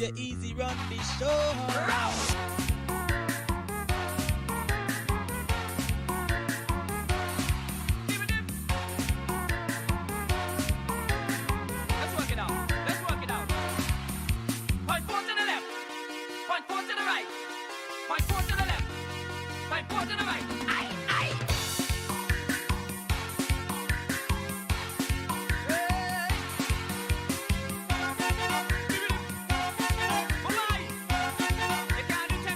DJ Easy run the show. Let's work it out. Let's work it out. Point four to the left. Point four to the right. Point four to the left. Point four to the right. Aye, aye. Hey. Bye-bye. You can't do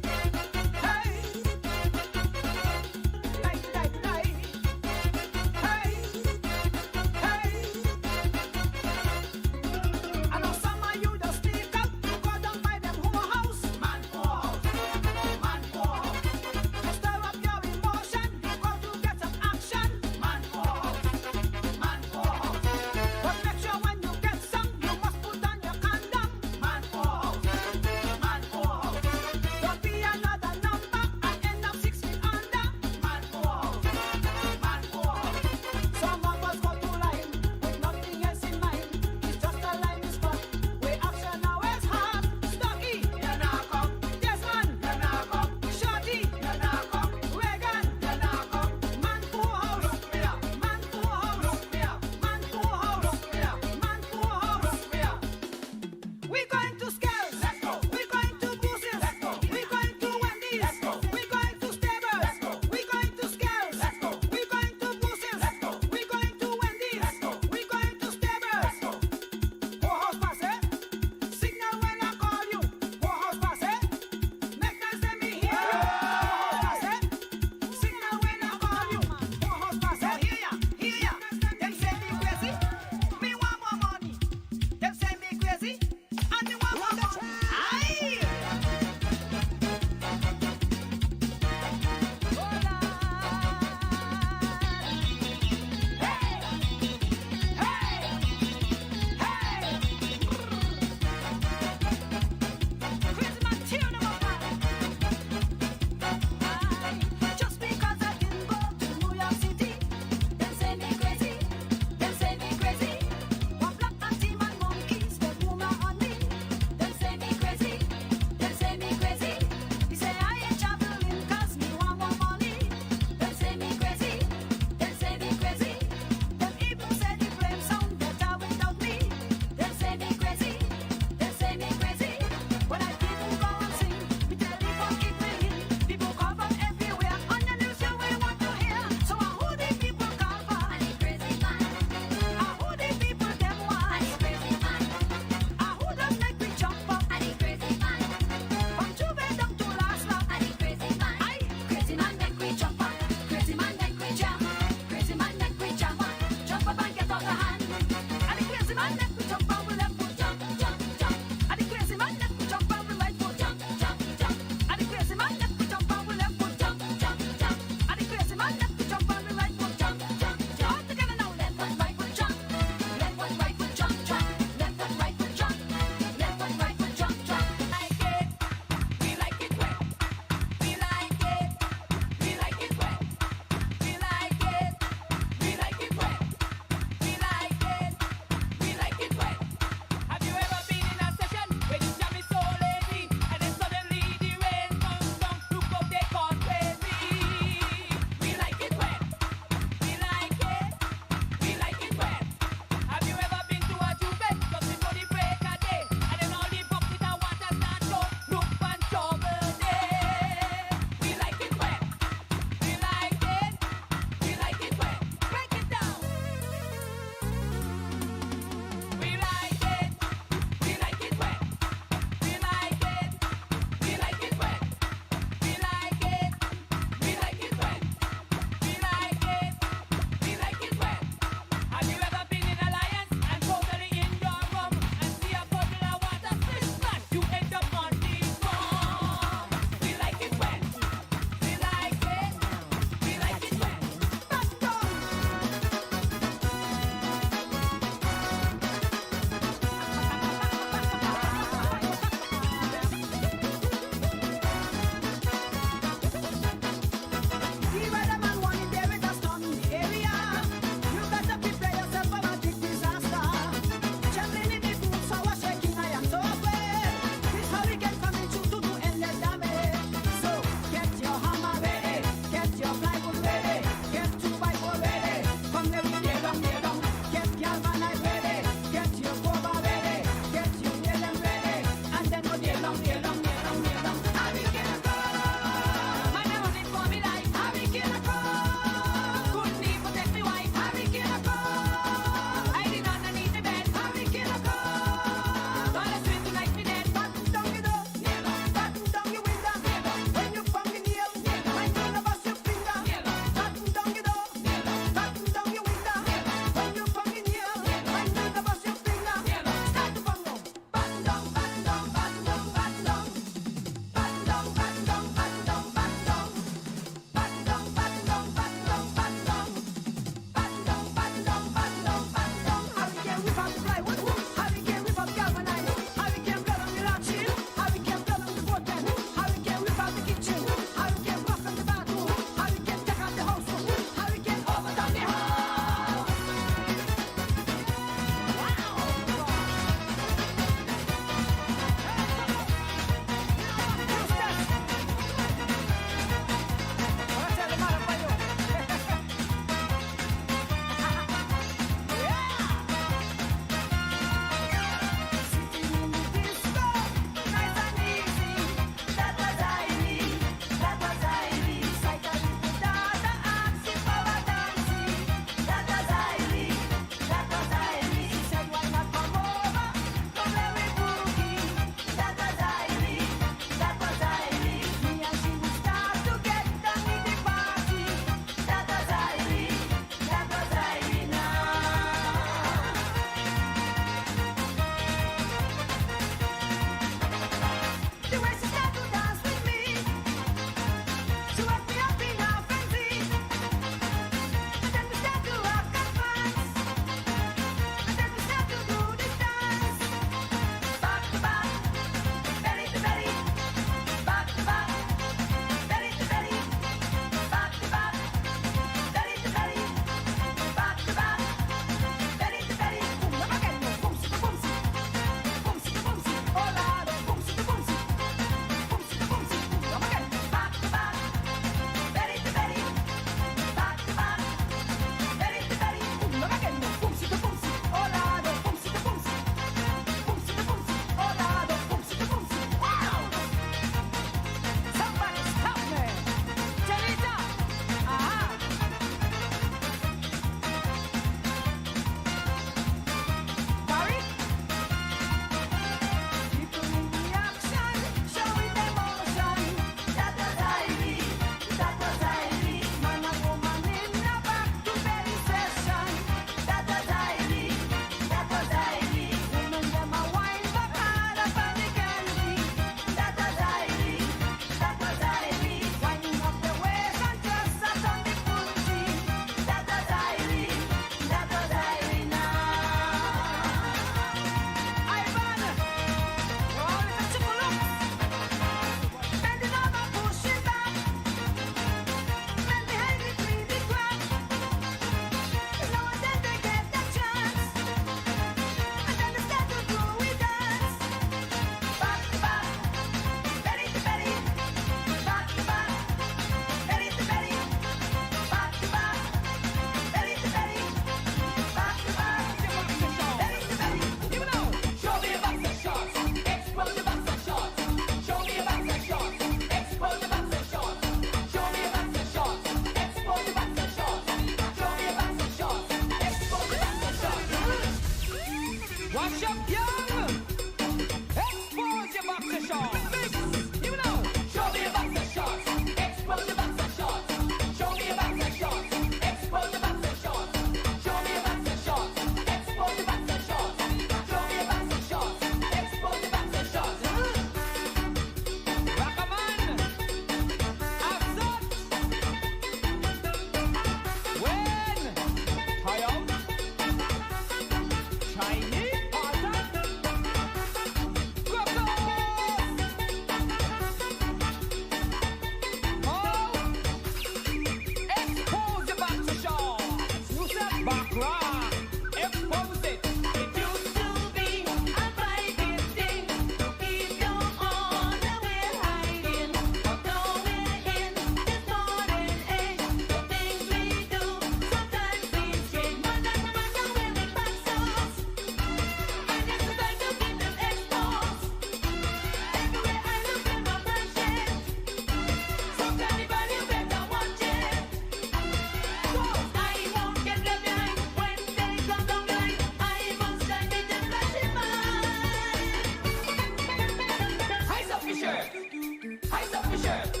Eyes up your shirt.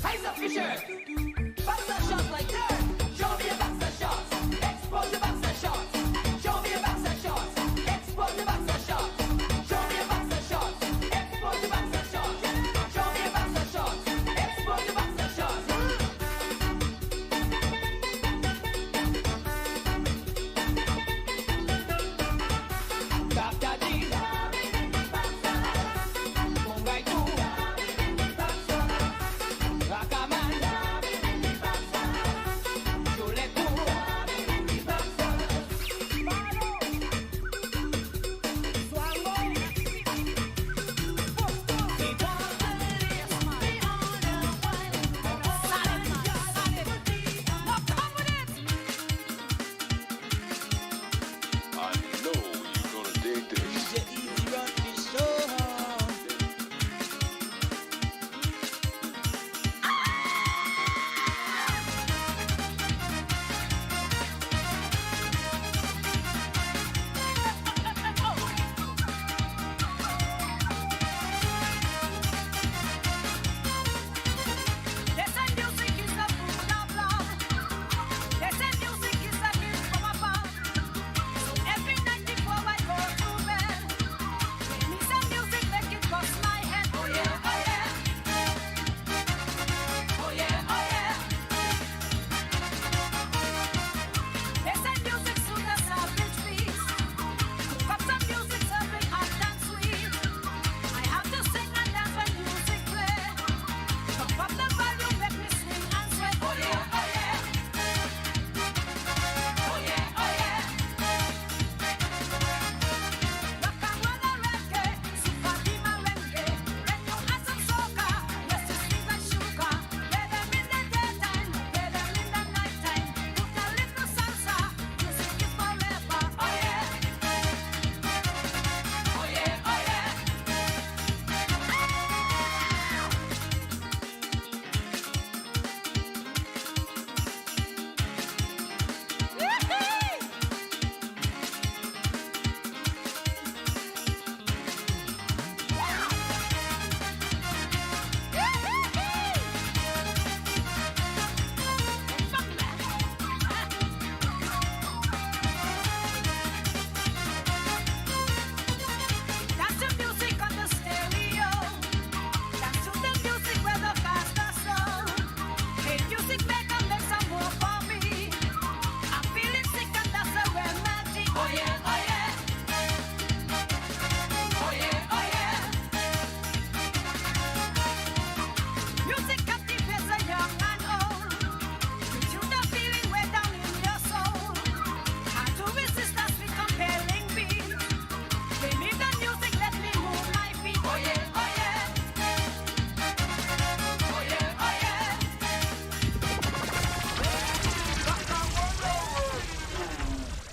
Eyes up your shirt. Boxer shorts like dirt. Show me your boxer shorts. Expose your boxer shorts. Show me your boxer shorts. Expose your boxer shorts. Show me your boxer shorts. Expose your boxer shorts. Show me your boxer shorts. Expose your boxer shorts. Dr. D. Mumbai too. Rakaman. Jule too. I know you're gonna dig this. DJ Easy run the show. They say music is the food of love. They say music is the gift from above. So every night before I go to bed, play me some music, make it bust my head. Oh yeah, oh yeah. Oh yeah, oh yeah. They say music soothes the savage beast. Cook up some music, serving hot and sweet. I have to sing and dance when music play. Pump up the volume, make me swing and sway. Oh yeah, oh yeah. Oh yeah, oh yeah. Rock and roll and reggae, super di merengue. Reggae and some soca, yes it's sweet and sugar. Play them in the daytime, play them in the nighttime. Put a little salsa, music is forever. Oh yeah. Oh yeah, oh yeah. That's the music on the stereo. That's to the music where the fast or slow. Hey, music maker, make some more for me. I'm feeling sick and that's a remedy. Oh yeah, oh yeah. Oh yeah, oh yeah. Music captivates the young and old. Gives you the feeling way down in your soul. Hard to resist that sweet compelling beat. Play me the music, let me move my feet. Oh yeah, oh yeah. Oh yeah, oh yeah.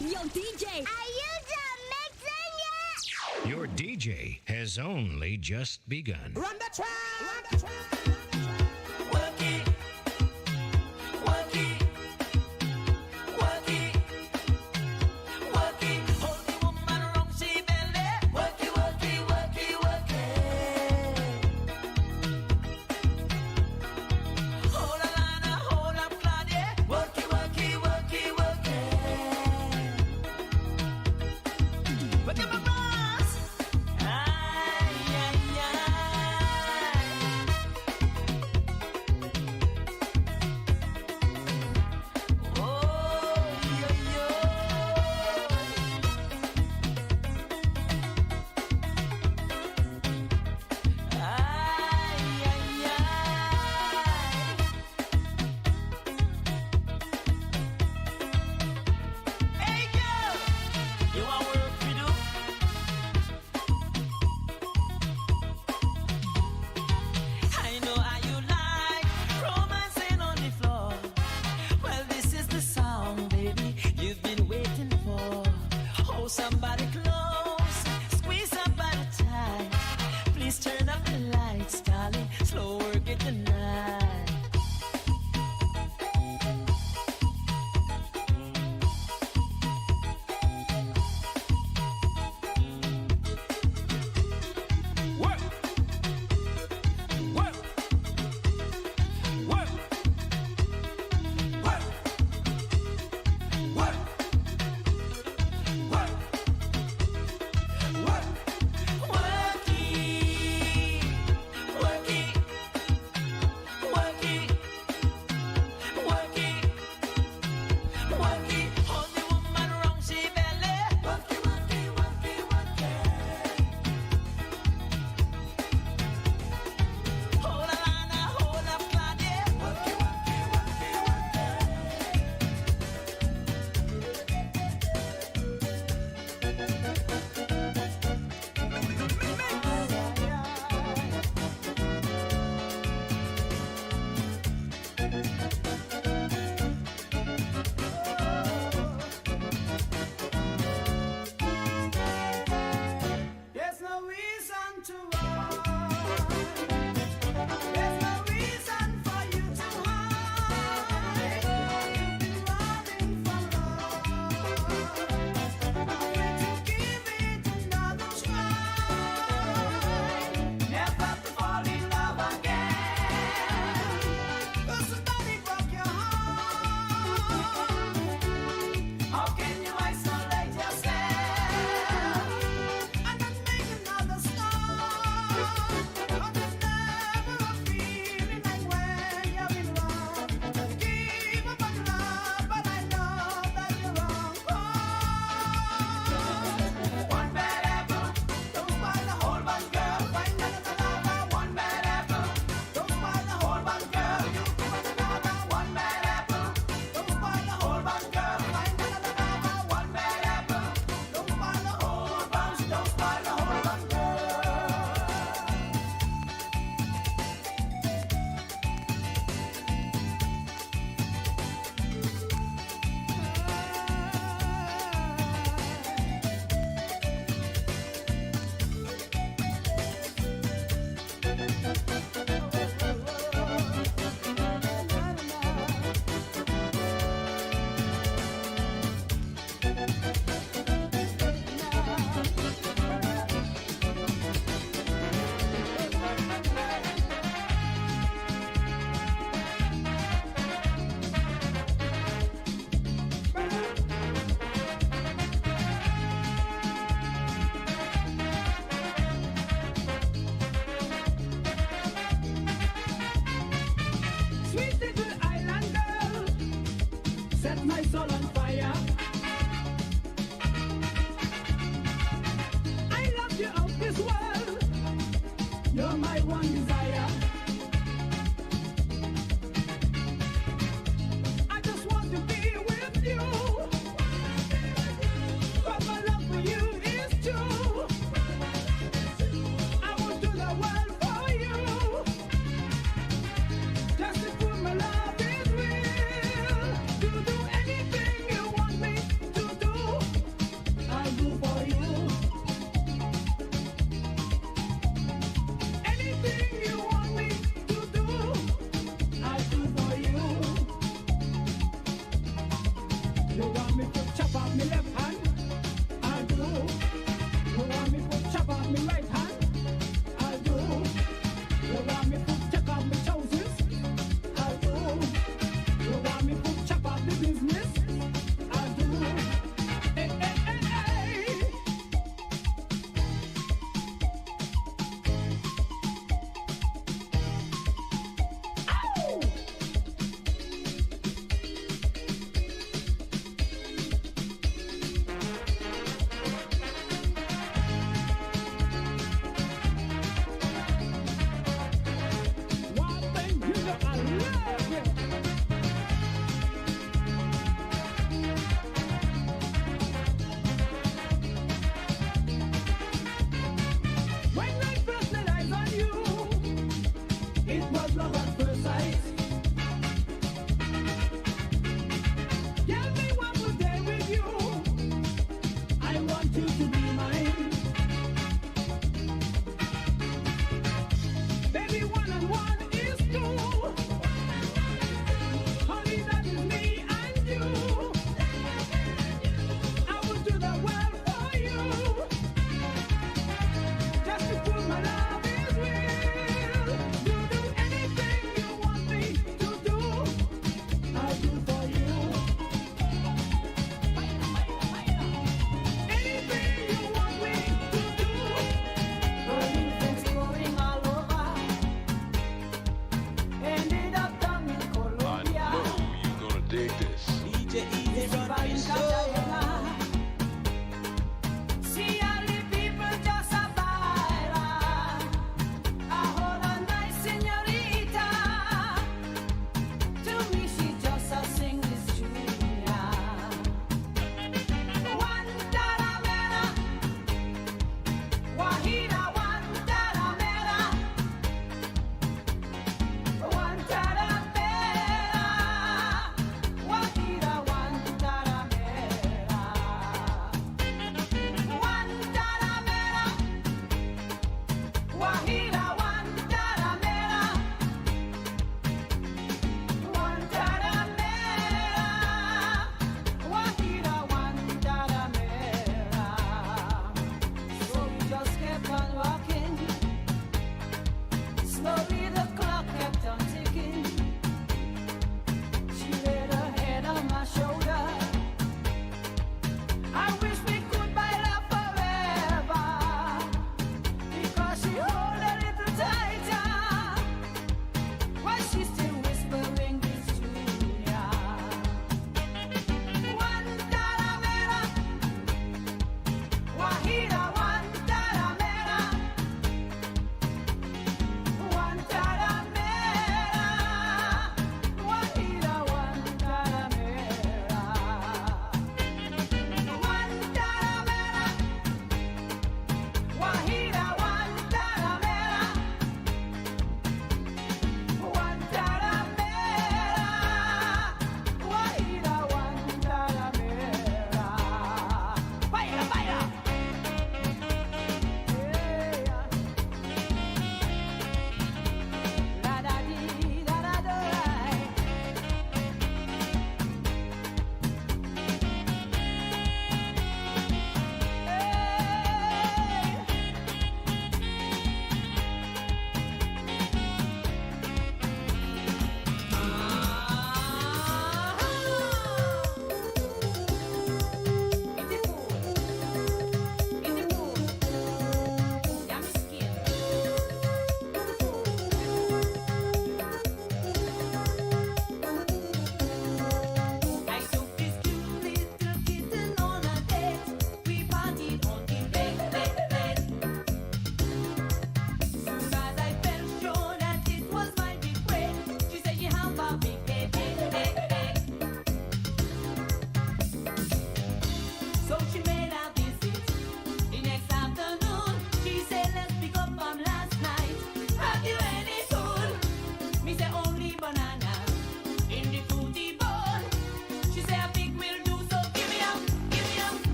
Yo, DJ, are you done mixing yet? Your DJ has only just begun. Run the track. Run the track. Work it. Work it. Work it. Work it. Hold the woman wrong, she belly. Work it, work it, work it, work it. Hold a line, hold up, Claudia. Work it, work it, work it, work it. Work it, my boss. Ay, ay, ay. Work. my soul on fire. I love you of this world. You're my one desire. I just want to be with you. But my love for you is true. I will do the world for you. Just to prove my love is real. To do anything you want me to do, I'll do for you. Anything you want me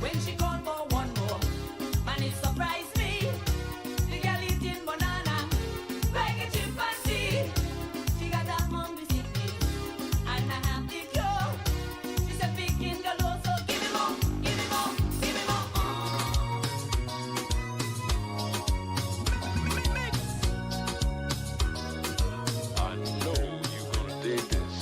When she called for one more, man, it surprised me. The girl eating banana like a chimpanzee. She got a hungry sickness and I have the cure. She said, picking the low, so give me more, give me more, give me more. I know you're gonna dig this.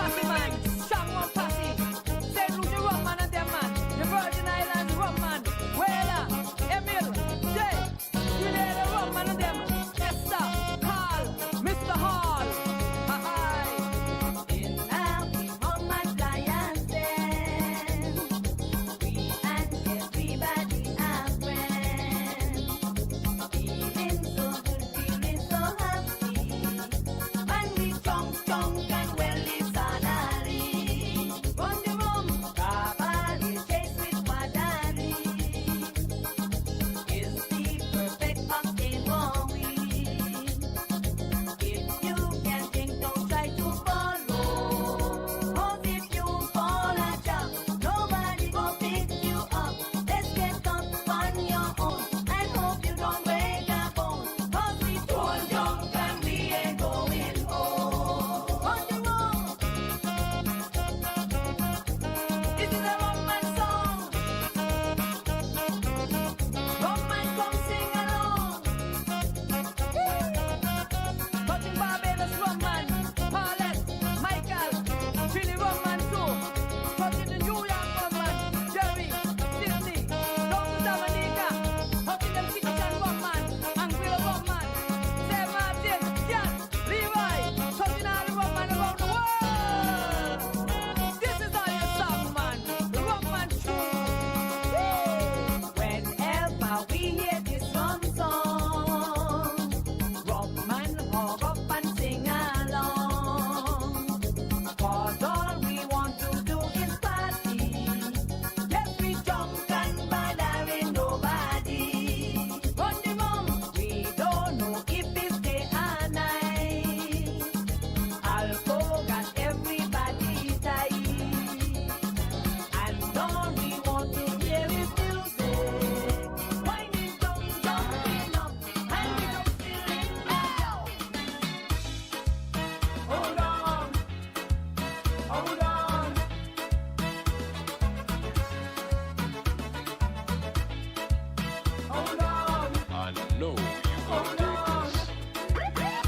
posse man, strong one posse. St. Lucia rum man and them man. The Virgin Islands rum man. Wela, Emil, Jay. Grenada rum man and them. Esther, Carl, Mr. Hall. Hi. In happy Mama Giant Den, we and everybody are friends. Feeling so good, feeling so happy. And we chunk and well it's salary. Run the room, Cavalry chase with Wadari. Is the perfect pumpkin going? If you can think, don't try to follow. 'Cause if you fall a jump, nobody will pick you up. Let's get up on your own and hope you don't break a bone. 'Cause we too young and we ain't going home. On the road, this is a Roman song. Roman, come sing along. Touching Barbados rum man. Paulette, Michael, Chili rum man too. Touching the New York rum man. Jerry, Sydney, down to Dominica. Touching them Kingston rum man. Anguilla rum man. St. Martin, Jan, Leroy. Touching all the rum man around the world. This is all your song man. The rum man true. Whenever we hear this rum song, rum man hog up and sing along. 'Cause all we want to do is party. Yes, we jump and bothering nobody. Run the rum, we don't know if it's day or night. Alcohol got everybody tight. And all we want to hear is music. Winding down, jumping up, and we don't feel it now. Hold on, hold on. Hold on, I know you hold gonna on. dig this.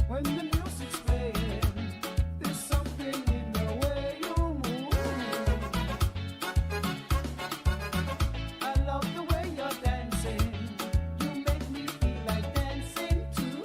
When the music's playing, there's something in the way you move. I love the way you're dancing. You make me feel like dancing too.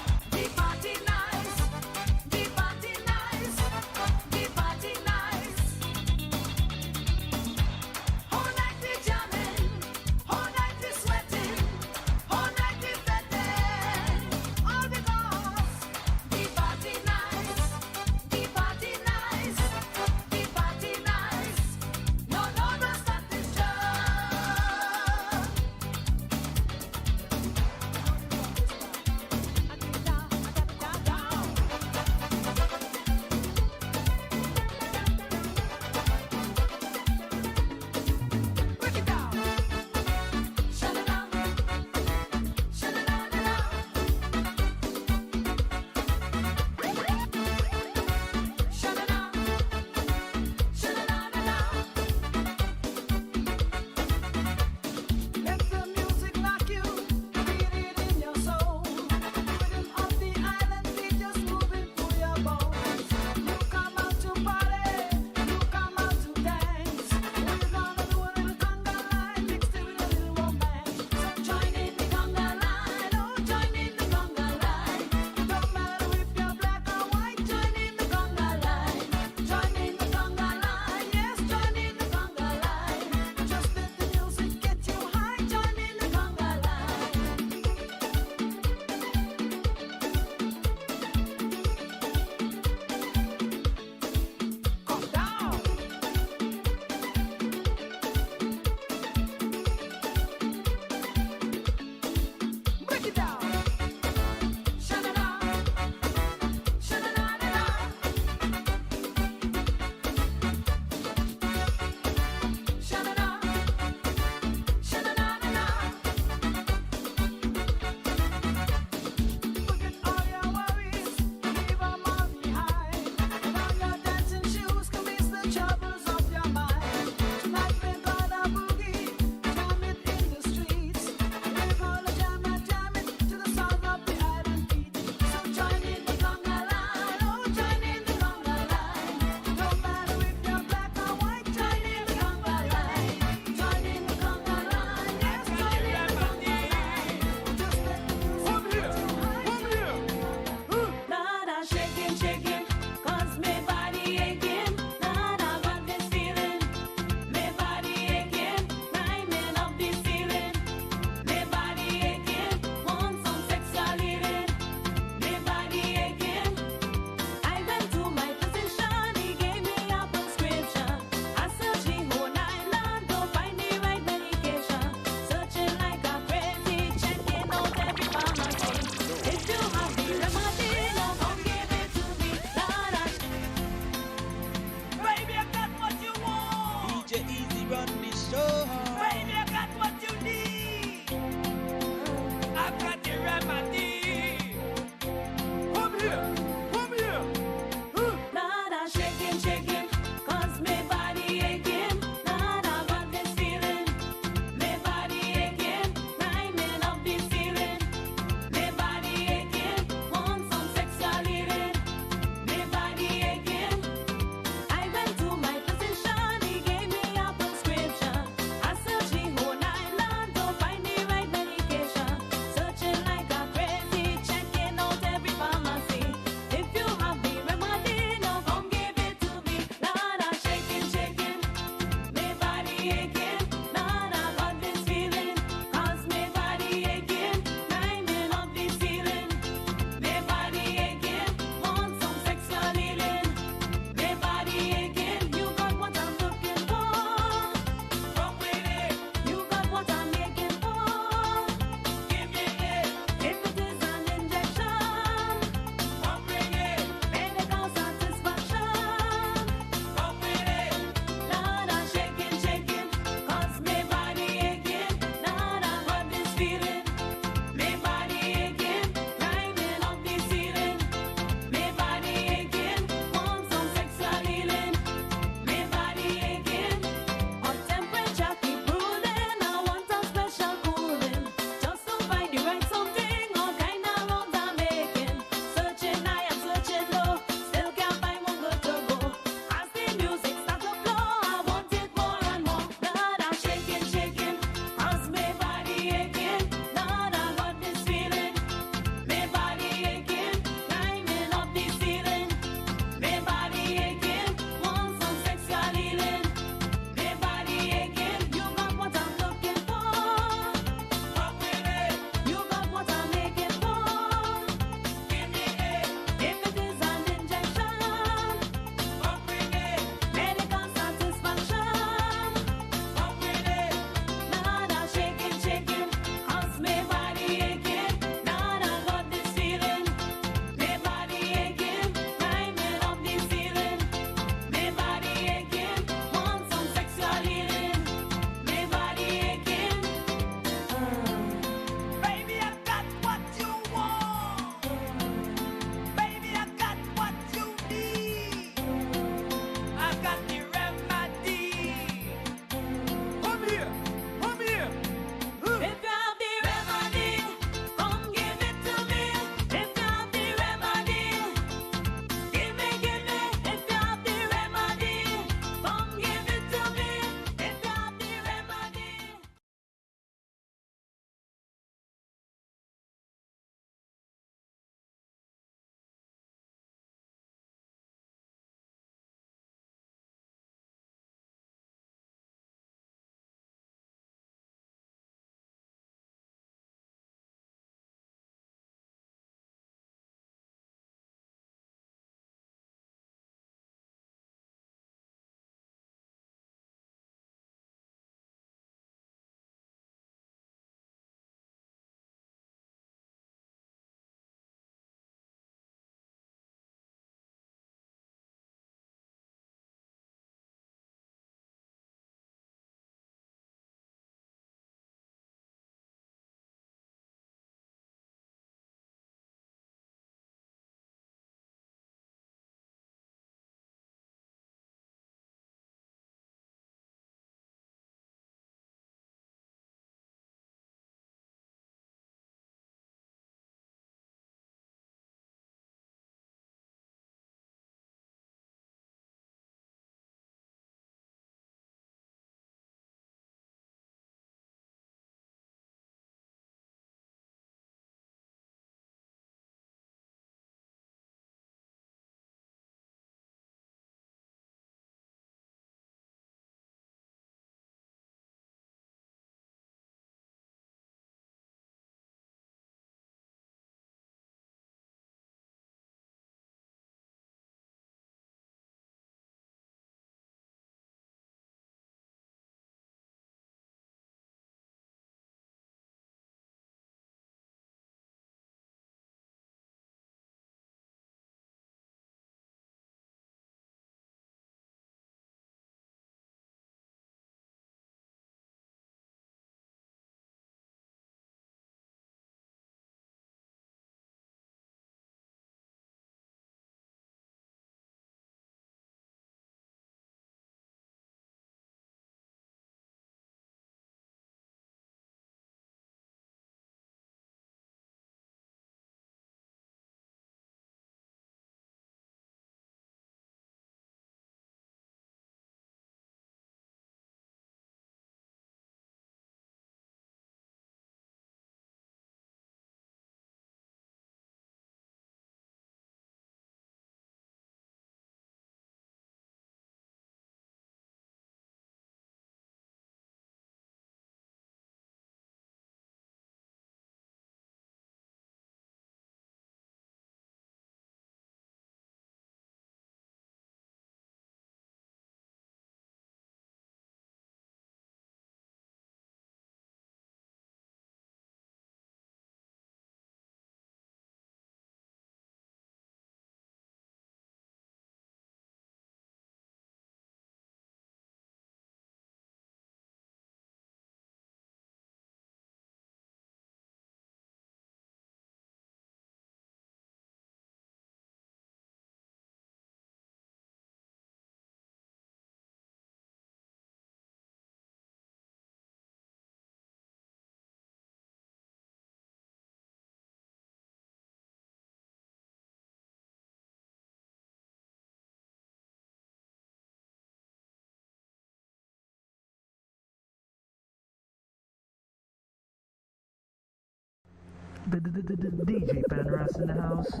DJ Paneras in the house.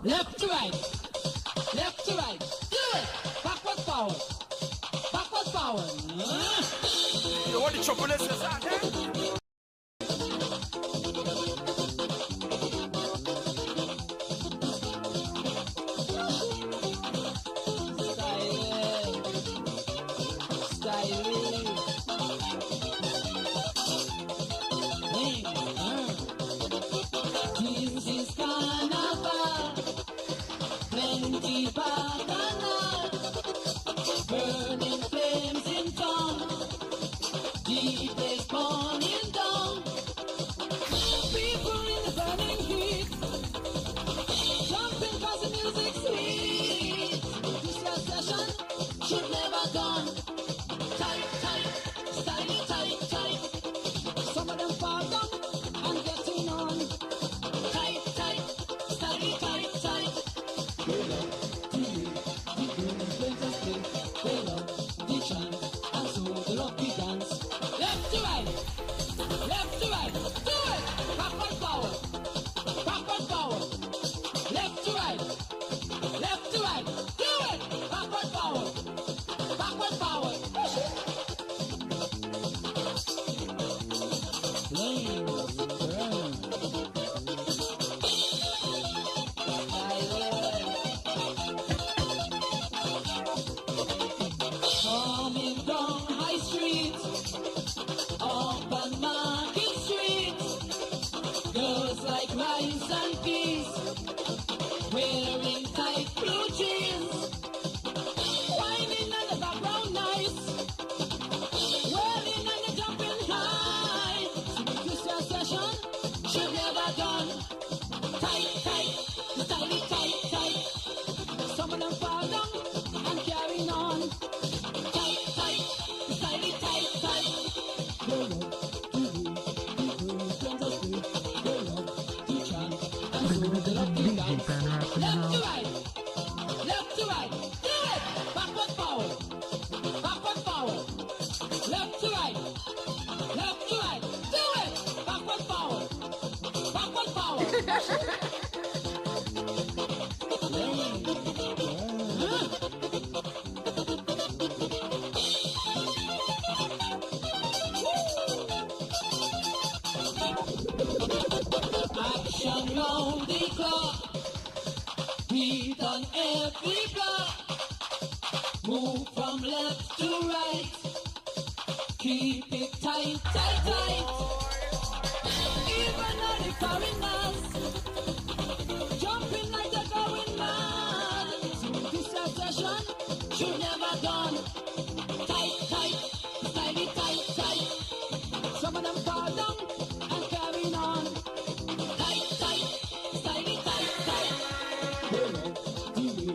Left to right. Left to right. Do it. Backward forward. Backward forward. You know what the trouble is that, eh? Burning flames in town, deep is burning down. People in the burning heat, jumping 'cause the music's sweet. This session should never gone. Tight, tight, styling tight, tight. Some of them fall down and getting on. Tight, tight, styling tight, tight. They love to live, the burning flames are split. They love the chant, and so they love the dance. Left to right, left to right. Do it. Backward forward, backward forward. Left to right, left to right. Do it. Backward forward, backward forward. Flames burn. Coming down High Street, up on Market Street, girls like rice and peas, wearing tight blue jeans, whining on the background nice, whirling and the jumping high. This your session should never done. Tight, tight, styling tight, tight. Some of them fall down and carrying on. Tight, tight, styling tight, tight. They love to do, the girls dance as good. They love to chant, and so they love to DJ dance. Paneras in the Left to house. right, left to right. Do it. Backward forward, backward forward. Left to right, left to right. Do it. Backward forward, backward forward. Action round the clock, beat on every block. Move from left to right, keep it tight, tight, tight. Even on the foreigners, jumping like they're going mad. So this session should never done. Tight, tight, styling tight, tight. Some of them fall down and carrying on. Tight, tight, styling tight, tight. They love the way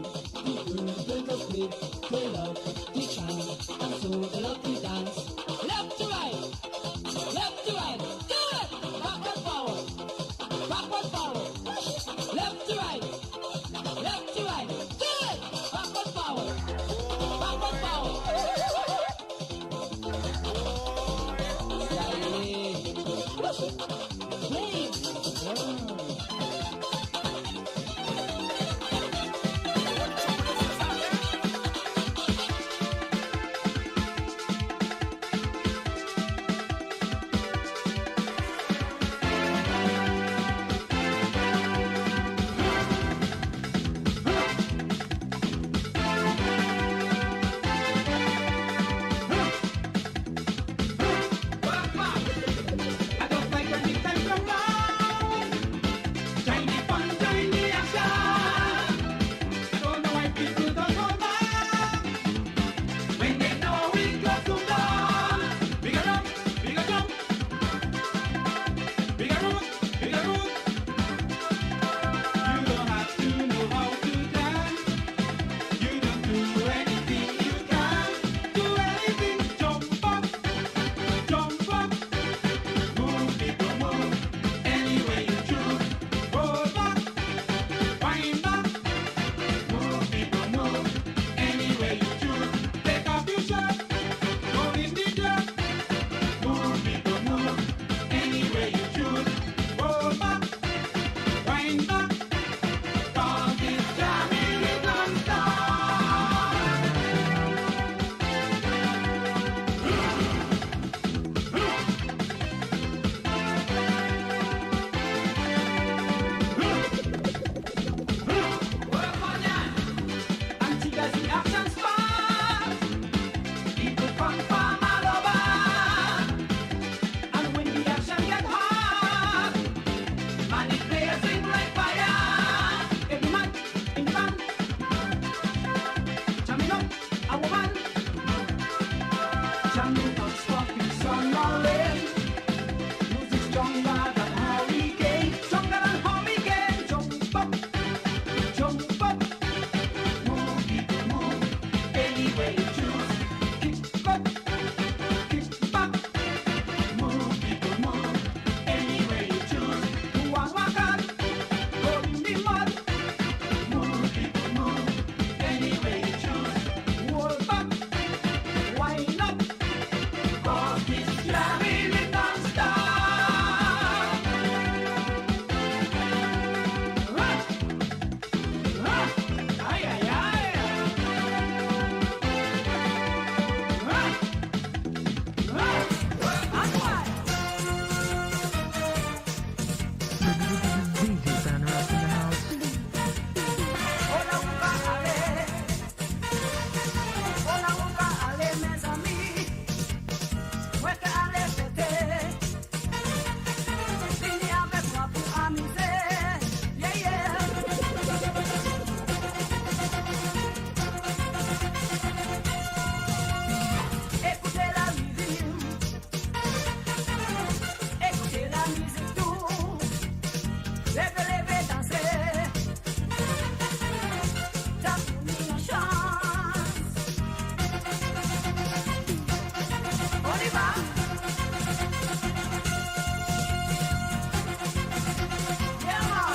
the girls bend the split. They love the chant, and so they love the dance. Left to right, left to right. Do it. Backward forward, backward forward. Left to right, left to right. Do it. Backward forward, backward way you choose. Kick back, kick back. Move, people, move. Any way you choose. Walk, walk out. Go in the mud. Move, people, move. Any way you choose. Roll back. Wind up. Cause this jamming it non-stop. Ay, ay, ay. Hola, uka, ale, mes amis. Weka, ale, fete. Vini avec moi pour amuser. Yeah, yeah. Écoutez la musique. Écoutez la musique tout. Levez, levez, dansez. T'as donné la chance. On y va. Yeah, man.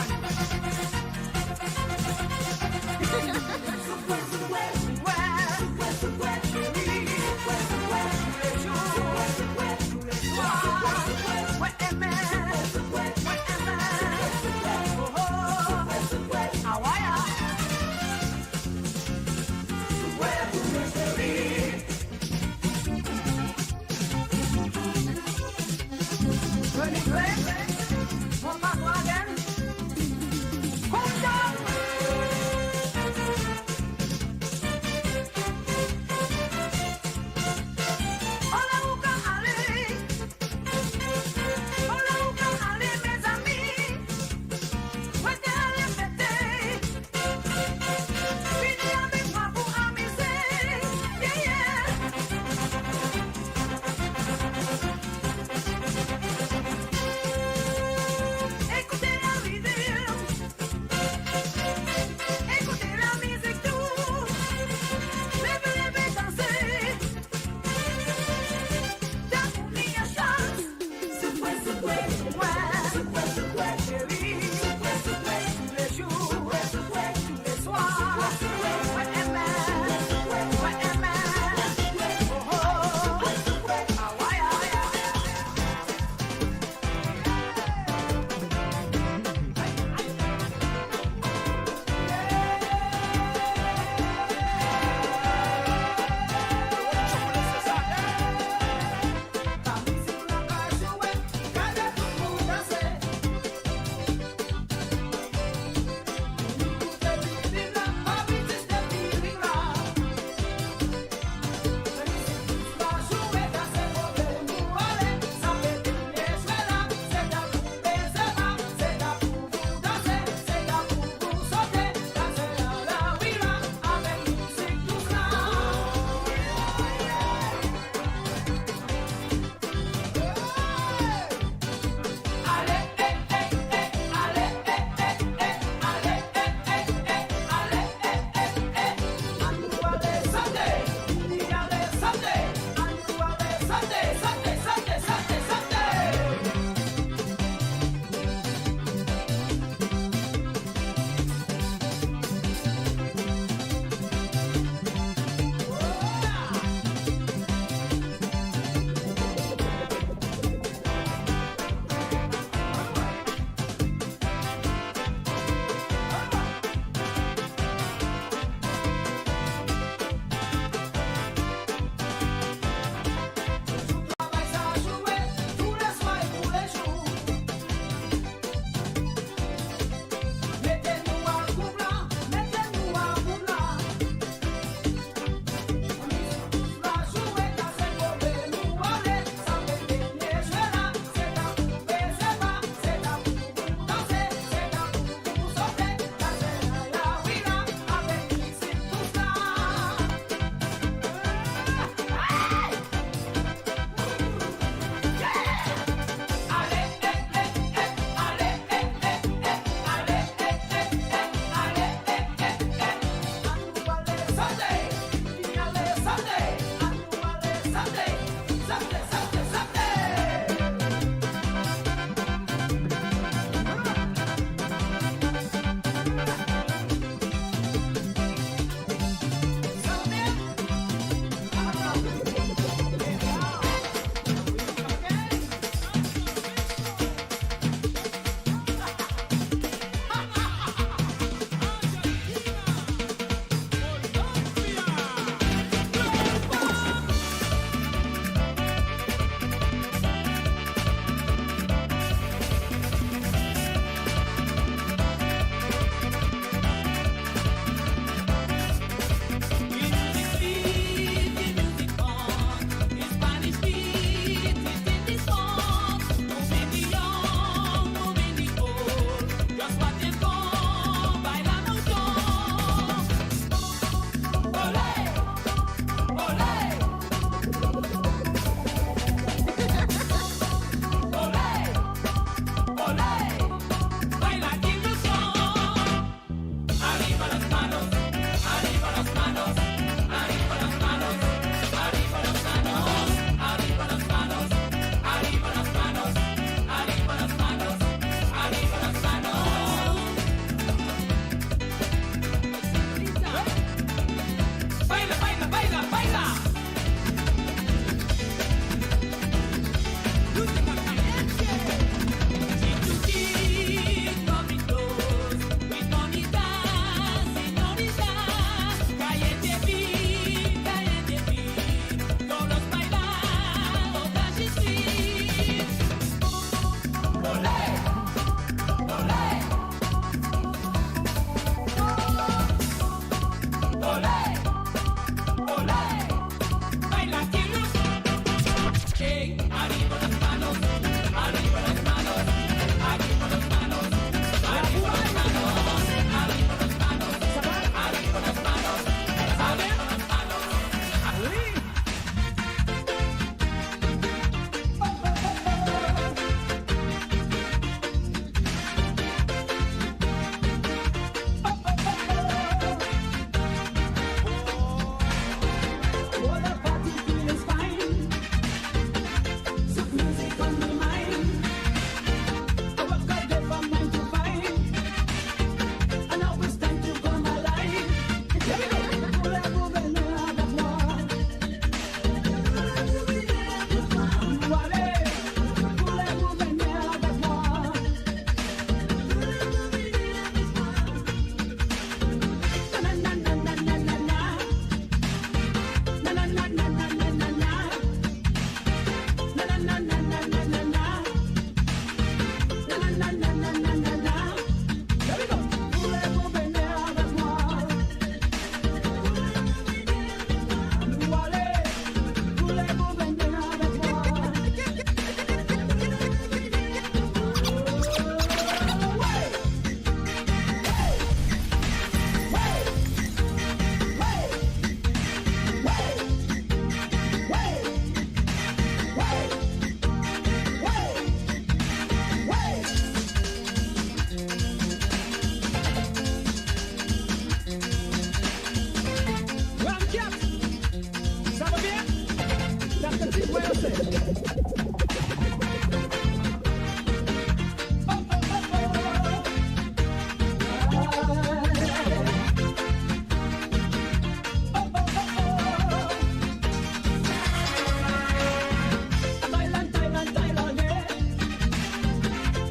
Thailand, Thailand, Thailand, yeah.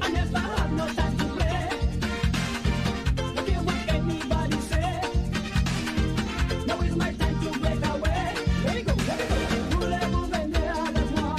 I never have no time to play. No care what anybody say. Now is my time to break away. Let me go, let me go. Voulez-vous venir avec moi?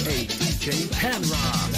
Hey, DJ Panrock.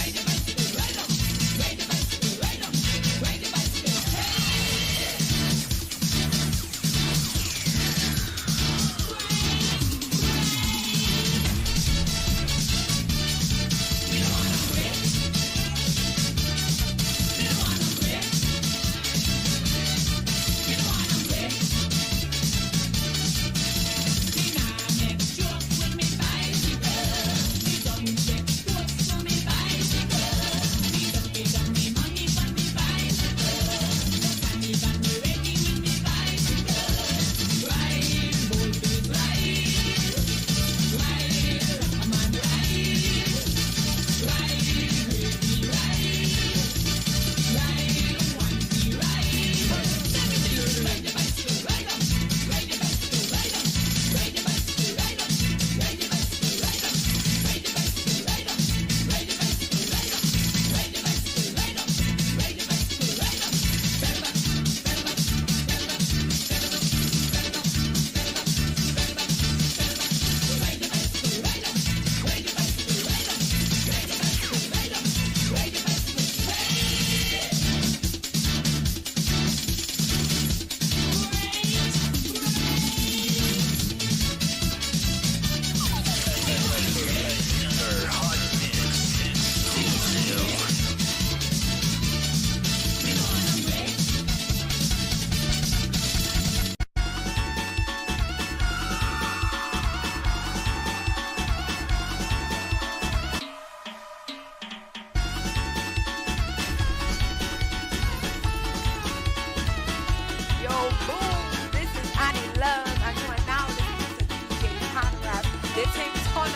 Yo, boom! This is Annie Love, and you are now listening to DJ Conrad. They take ton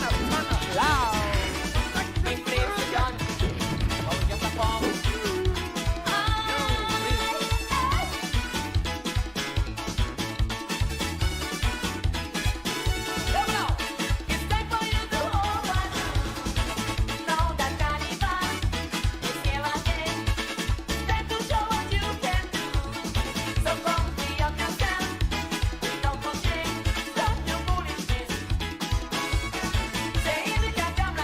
up loud. Inflation. Oh, just a bomb. It's time for you to hold on. Know that Carnival is here again. Time to show what you can do. So come free up yourself. Don't go shame. Stop your foolishness. Say if you can come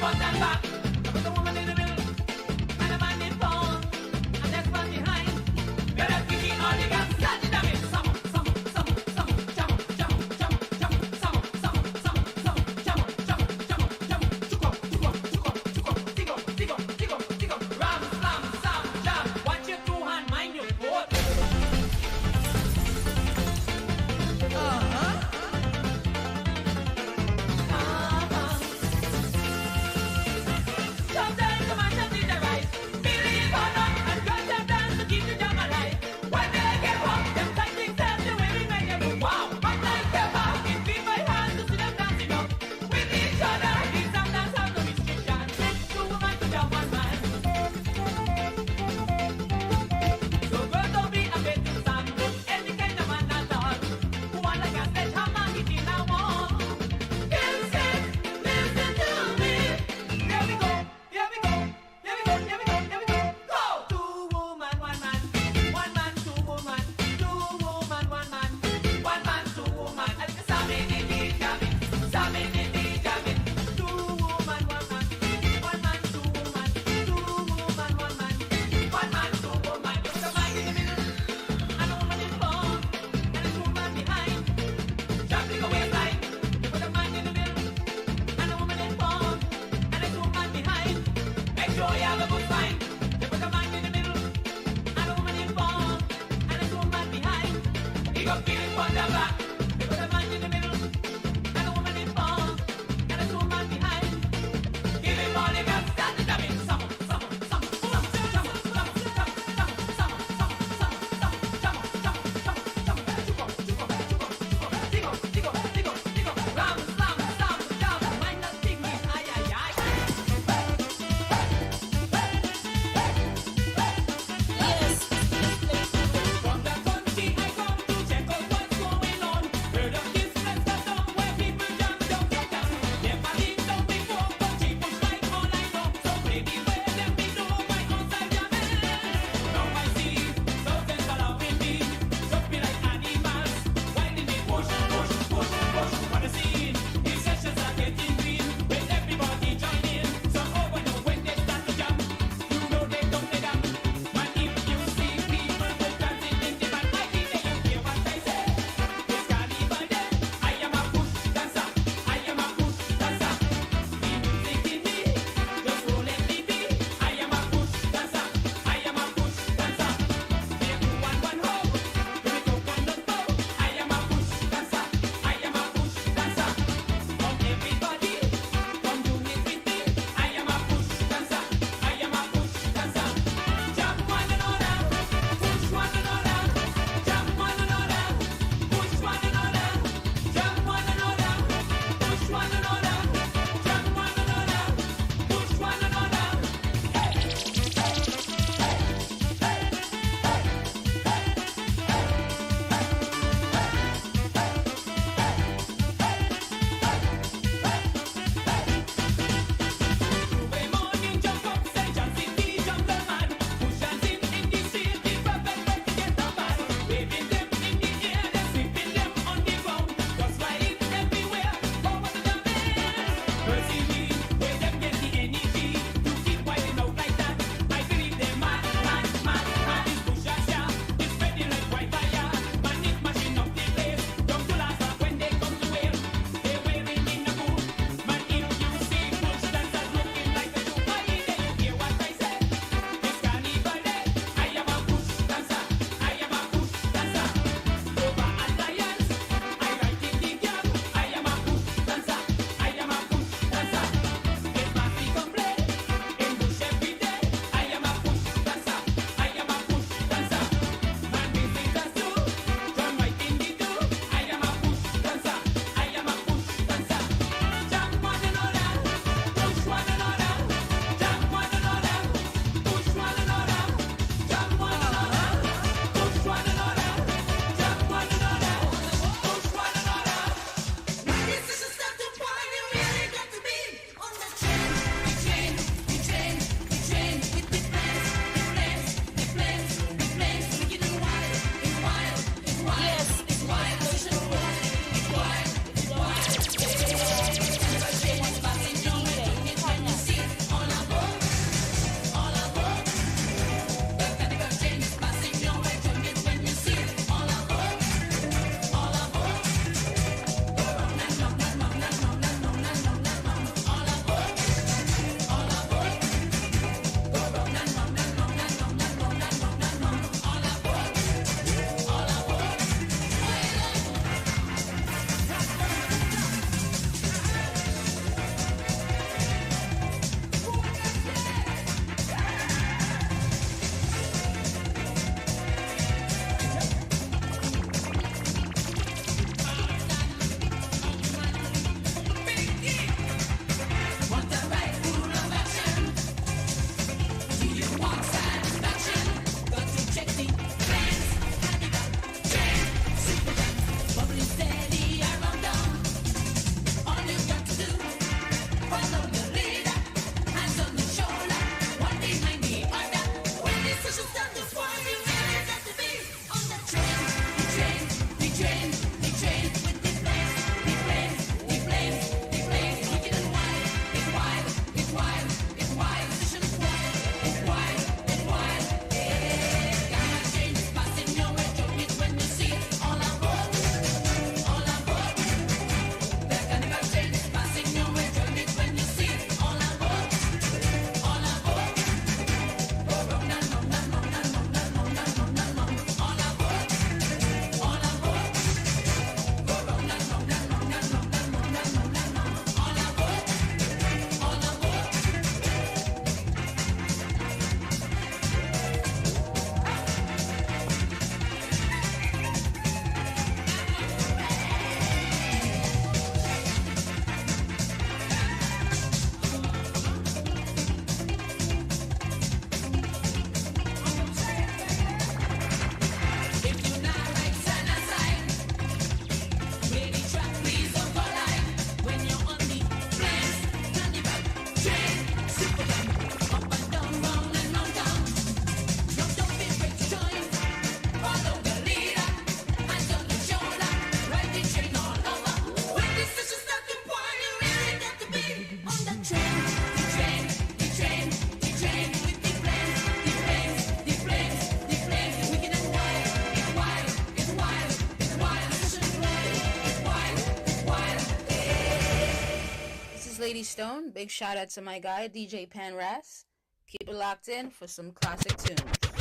front and back. Put a woman in the middle and a man in front, and next one behind. Let us begin all the gas. Start the damage. Some, jump, jump, jump, jump, jump, some, jump, ram, slam, sam, jam. Watch your two hand, mind your foot. Sometimes the man just need the right. Believe or not, and God have done to keep the jam alive. When they get home, them tight things tell the way we make them do. Wow, but like the bar, it beat my hand to see them dancing up with each other. These some dance have no restriction. Two women to jam one man. So girls don't be afraid to stand. Any kind of man at all who want like a sledgehammer hitting a wall. Listen to me. Here we go, here we go, here we go, here we go, here we go. Go! Two woman, one man, two woman, one man, two woman. And it's Sammy Diddy jamming, Sammy Diddy jamming. Two woman, one man, two woman, one man, two woman. Put a man in the middle, and a woman in front, and a woman behind. Jumping a waistline. Put a man in the middle, and a woman in front, and a woman behind. Make sure you have a good time. They put a man in the middle, and a woman in front, and a woman behind. You got feeling for the back. They put a man in the middle, and a woman in front, and a woman behind. Give him all you got. Start the jamming. Some, jump, jump, jump, jump, jump, ram, slam, slam, jam. Mind that thing is ay, ay, ay. From the country I come to check out what's going on. Heard of this restaurant where people jam down to town. Never been down before, but she push right all I know. So baby, where them be do my outside jamming. Now I see thousands following me, jumping like animals, winding me push, push, push, push. What a scene! These sessions are getting real with everybody joining. So over now when they start to jam, you know they don't play them. Man, if you see people go dancing in the band, I think that you hear what I say. It's carnival day. I am a push dancer. I am a push dancer. The music in me, just roll let me be. I am a push dancer. I am a push dancer. Make you one home. Let me go on the floor. I am a push dancer. I am a push dancer. Come everybody, come do it with me. I am a push dancer. I am a push dancer. Jump one another, push one another. Jump one another, push one another. Jump one another, push one another. Jump one another, push one another. Every morning jump up, say jump city, jump the man. Push dancing in the street, the perfect way to get the man. Waving them in the air, then sweeping them on the ground. Just riding everywhere, over the jumping. Mercy me, where them get the energy to keep wilding out like that. I believe them mad. This push and shout, it's spreading like wildfire. Man, it's mashing up the place. Come to last up when they come to wear. They're wearing in a boot. Man, if you see push dancers looking like a shoe, I think that you hear what I say. It's carnival day. I am a push dancer. I am a push dancer. Over Alliance, I ride in the cab. I am a push dancer. I am a push dancer. is Lady Stone. Big shout out to my guy, DJ Panras. Keep it locked in for some classic tunes.